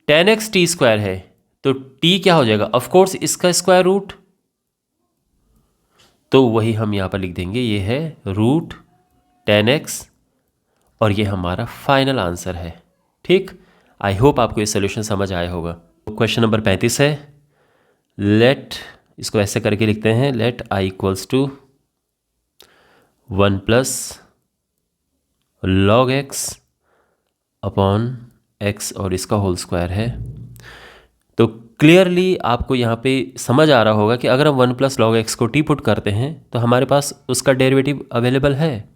tan x t स्क्वायर है तो t क्या हो जाएगा, ऑफ कोर्स इसका स्क्वायर रूट, तो वही हम यहाँ पर लिख देंगे, ये है √10x और ये हमारा फाइनल आंसर है। ठीक, आई होप आपको ये सोल्यूशन समझ आया होगा। क्वेश्चन नंबर 35 है, लेट, इसको ऐसे करके लिखते हैं, let i equals to 1 + log x upon x और इसका होल स्क्वायर है। तो क्लियरली आपको यहाँ पे समझ आ रहा होगा कि अगर हम 1 + log x को t पुट करते हैं तो हमारे पास उसका डेरिवेटिव अवेलेबल है।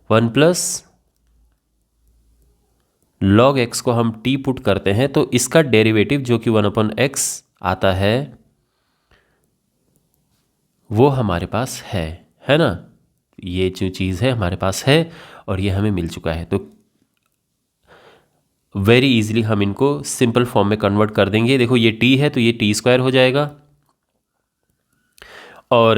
1 + log x को हम t पुट करते हैं तो इसका डेरिवेटिव जो कि 1/x आता है वो हमारे पास है ना। ये जो चीज़ है हमारे पास है और ये हमें मिल चुका है। तो वेरी इजीली हम इनको सिंपल फॉर्म में कन्वर्ट कर देंगे। देखो ये t है तो ये t स्क्वायर हो जाएगा और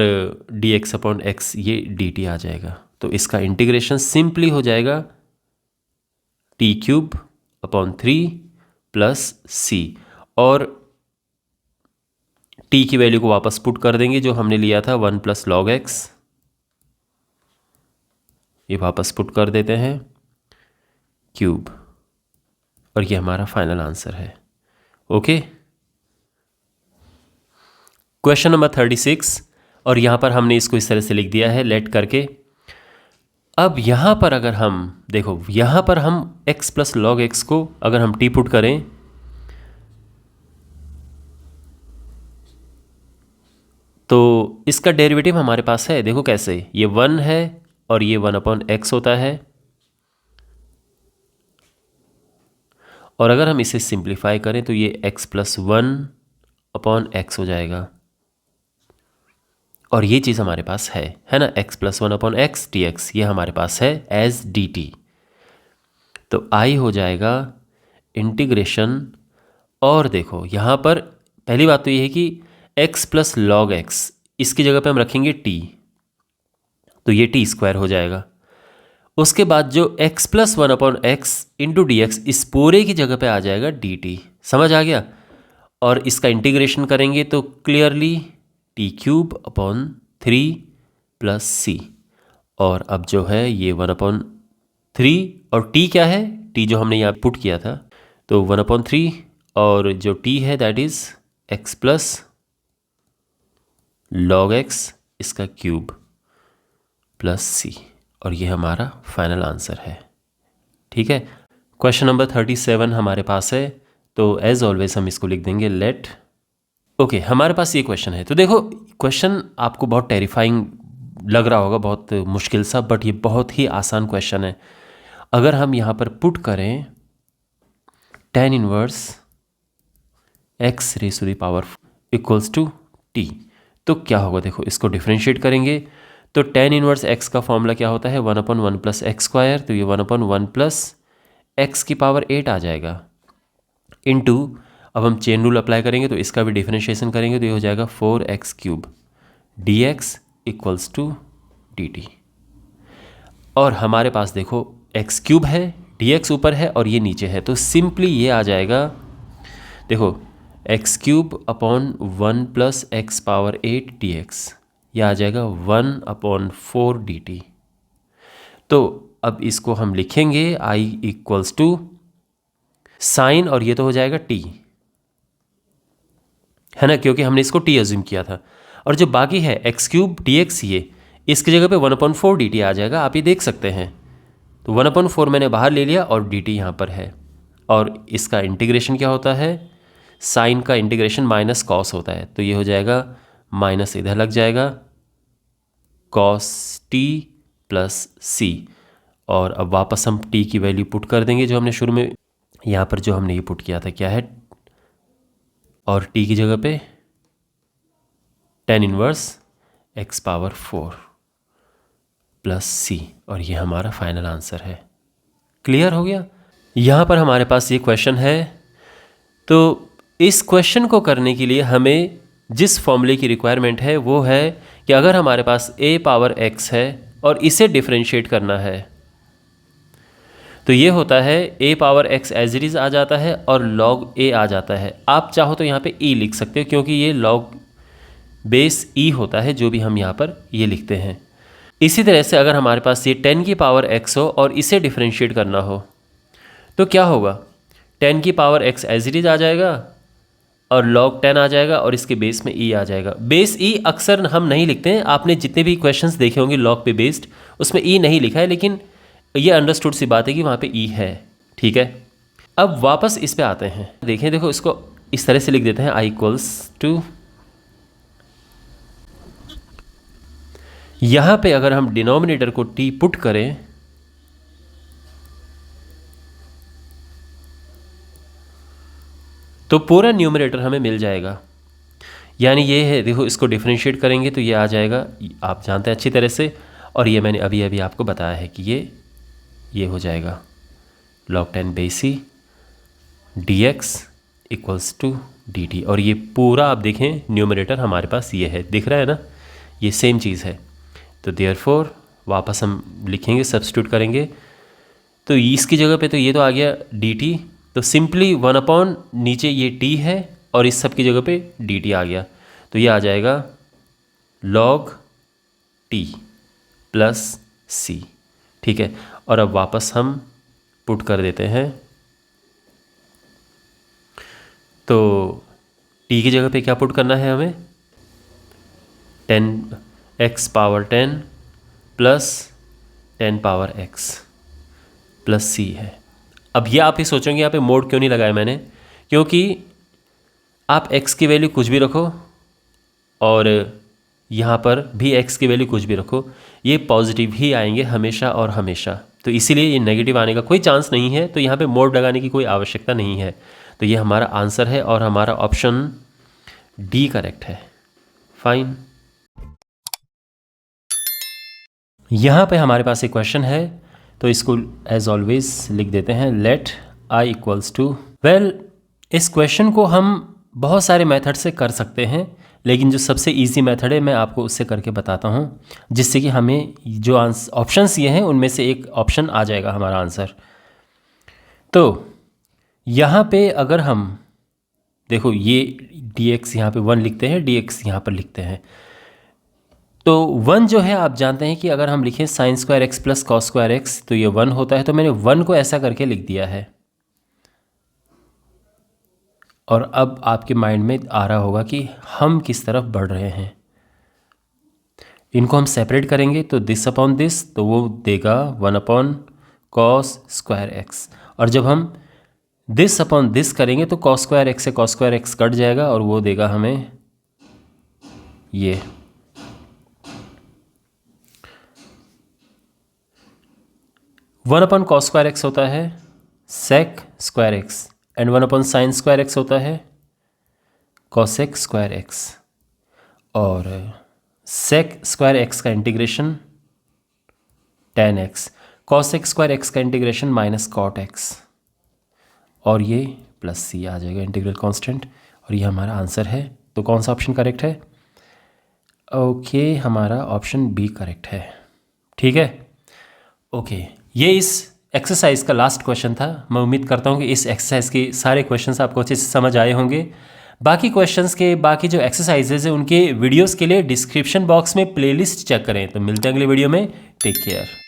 dx अपॉन x ये dt आ जाएगा। तो इसका इंटीग्रेशन सिंपली हो जाएगा t³ अपॉन 3 प्लस c, और t की वैल्यू को वापस पुट कर देंगे जो हमने लिया था 1 + log x, ये वापस पुट कर देते हैं क्यूब, और ये हमारा फाइनल आंसर है। ओके, क्वेश्चन नंबर 36, और यहाँ पर हमने इसको इस तरह से लिख दिया है लेट करके। अब यहाँ पर अगर हम देखो, यहाँ पर हम x + log x को अगर हम t पुट करें तो इसका डेरिवेटिव हमारे पास है। देखो कैसे, ये 1 है और ये 1/x होता है, और अगर हम इसे सिंप्लीफाई करें तो ये x + 1/x हो जाएगा, और ये चीज़ हमारे पास है ना, x + 1/x dx ये हमारे पास है एज dt। तो i हो जाएगा इंटीग्रेशन और देखो यहाँ पर पहली बात तो ये है कि x प्लस लॉग एक्स, इसकी जगह पे हम रखेंगे t, तो ये टी स्क्वायर हो जाएगा। उसके बाद जो x plus 1/x into D x, इस पूरे की जगह पे आ जाएगा dt। समझ आ गया? और इसका इंटीग्रेशन करेंगे तो क्लियरली t³ प्लस c। और अब जो है ये 1/3, और t क्या है, t जो हमने यहाँ पुट किया था, तो 1/3, और जो t है that is x plus log x इसका क्यूब प्लस c, और ये हमारा फाइनल आंसर है। ठीक है, क्वेश्चन नंबर 37 हमारे पास है, तो एज ऑलवेज हम इसको लिख देंगे लेट। ओके, हमारे पास ये क्वेश्चन है। तो देखो, क्वेश्चन आपको बहुत टेरिफाइंग लग रहा होगा, बहुत मुश्किल सा, बट ये बहुत ही आसान क्वेश्चन है। अगर हम यहाँ पर पुट करें tan inverse x raise to the power equals to t, तो क्या होगा? देखो, इसको डिफरेंशिएट करेंगे तो tan इनवर्स x का फॉर्मूला क्या होता है, 1/1 प्लस एक्स स्क्वायर, तो ये 1/1 प्लस एक्स की पावर 8 आ जाएगा, इनटू अब हम चेन रूल अप्लाई करेंगे तो इसका भी डिफरेंशिएशन करेंगे तो ये हो जाएगा 4x³ dx equals to dt। और हमारे पास देखो x³ है, dx ऊपर है और ये नीचे है, तो सिंपली ये आ जाएगा, देखो x³ 1 plus x power 8 dx, यह आ जाएगा 1/4 dt। तो अब इसको हम लिखेंगे i इक्वल्स टू साइन, और ये तो हो जाएगा t, है ना, क्योंकि हमने इसको t अज्यूम किया था। और जो बाकी है x³ dx, ये इसकी जगह पे 1/4 dt आ जाएगा, आप ये देख सकते हैं। तो 1/4 मैंने बाहर ले लिया और dt यहाँ पर है। और इसका इंटीग्रेशन क्या होता है, साइन का इंटीग्रेशन माइनस कॉस होता है, तो ये हो जाएगा माइनस इधर लग जाएगा cos t प्लस c। और अब वापस हम t की वैल्यू पुट कर देंगे जो हमने शुरू में यहाँ पर जो हमने ये पुट किया था, क्या है, और t की जगह पे tan inverse x power 4 plus c, और ये हमारा फाइनल आंसर है। क्लियर हो गया? यहाँ पर हमारे पास ये क्वेश्चन है। तो इस क्वेश्चन को करने के लिए हमें जिस फॉर्मूले की रिक्वायरमेंट है वो है कि अगर हमारे पास a पावर x है और इसे डिफरेंशिएट करना है, तो ये होता है a power x as it is आ जाता है और log a आ जाता है। आप चाहो तो यहाँ पे e लिख सकते हो, क्योंकि ये log बेस e होता है जो भी हम यहाँ पर ये लिखते हैं। इसी तरह से अगर हमारे पास ये 10 की पावर x हो और इसे डिफरेंशिएट करना हो, तो क्या होगा, 10 की power x as it is आ जाएगा और log 10 आ जाएगा और इसके बेस में e आ जाएगा। बेस e अक्सर हम नहीं लिखते हैं, आपने जितने भी क्वेश्चंस देखे होंगे log पे बेस्ड, उसमें e नहीं लिखा है, लेकिन ये अंडरस्टूड सी बात है कि वहाँ पे e है। ठीक है, अब वापस इस पे आते हैं। देखें, देखो, इसको इस तरह से लिख देते हैं, i इक्वल्स टू, यहाँ पे अगर हम डिनोमिनेटर को t पुट करें तो पूरा न्यूमरेटर हमें मिल जाएगा। यानी ये है, देखो, इसको डिफरेंशिएट करेंगे तो ये आ जाएगा, आप जानते हैं अच्छी तरह से, और ये मैंने अभी अभी आपको बताया है कि ये हो जाएगा log 10 base e dx equals to dt। और ये पूरा आप देखें न्यूमरेटर हमारे पास ये है, दिख रहा है ना, ये सेम चीज़ है। तो देयरफॉर वापस हम लिखेंगे, सब्स्टिट्यूट करेंगे, तो इसकी जगह पे तो ये तो आ गया dt, तो सिंपली 1/ नीचे ये t है और इस सब की जगह पे dt आ गया, तो ये आ जाएगा log t प्लस c। ठीक है, और अब वापस हम पुट कर देते हैं, तो t की जगह पे क्या पुट करना है हमें, 10x power 10 plus 10 power x plus c है। अब ये आप ही सोचेंगे यहाँ पे मोड क्यों नहीं लगाया मैंने, क्योंकि आप x की वैल्यू कुछ भी रखो और यहाँ पर भी x की वैल्यू कुछ भी रखो, ये पॉजिटिव ही आएंगे हमेशा और हमेशा, तो इसीलिए ये नेगेटिव आने का कोई चांस नहीं है, तो यहाँ पे मोड लगाने की कोई आवश्यकता नहीं है। तो ये हमारा आंसर है और हमारा ऑप्शन डी करेक्ट है। फाइन। यहाँ पे हमारे पास एक क्वेश्चन है, तो इसको एज ऑलवेज लिख देते हैं, let i equals to, well इस क्वेश्चन को हम बहुत सारे मेथड से कर सकते हैं, लेकिन जो सबसे इजी मेथड है मैं आपको उससे करके बताता हूँ, जिससे कि हमें जो ऑप्शंस ये हैं उनमें से एक ऑप्शन आ जाएगा हमारा आंसर। तो यहाँ पे अगर हम देखो ये dx यहाँ पे 1 लिखते हैं, dx यहाँ पर लिखते हैं, तो 1 जो है आप जानते हैं कि अगर हम लिखें sign square X plus cos square x तो ये 1 होता है। तो मैंने 1 को ऐसा करके लिख दिया है। और अब आपके माइंड में आ रहा होगा कि हम किस तरफ बढ़ रहे हैं। इनको हम सेपरेट करेंगे तो दिस अपॉन दिस, तो वो देगा 1 अपॉन कॉस स्क्वायर एक्स। और जब हम दिस अपॉन दिस करेंगे तो कॉस स्क्वायर एक्स से कॉस स्क्वायर एक्स कट जाएगा और वो देगा हमें ये। One upon cos square x होता है sec square x and 1 upon sine square x होता है कॉसेक स्क्वायर एक्स। और सेक स्क्वायर एक्स का integration tan x, cosec square x का इंटीग्रेशन माइनस कॉट एक्स, और ये प्लस सी आ जाएगा इंटीग्रल कांस्टेंट। और ये हमारा आंसर है। तो कौन सा ऑप्शन करेक्ट है? ओके, हमारा ऑप्शन बी करेक्ट है। ठीक है, ओके। ये इस एक्सरसाइज का लास्ट क्वेश्चन था। मैं उम्मीद करता हूँ कि इस एक्सरसाइज के सारे क्वेश्चंस आपको अच्छे से समझ आए होंगे। बाकी क्वेश्चंस के बाकी जो एक्सरसाइजेज हैं उनके वीडियोस के लिए डिस्क्रिप्शन बॉक्स में प्लेलिस्ट चेक करें। तो मिलते हैं अगले वीडियो में। Take care.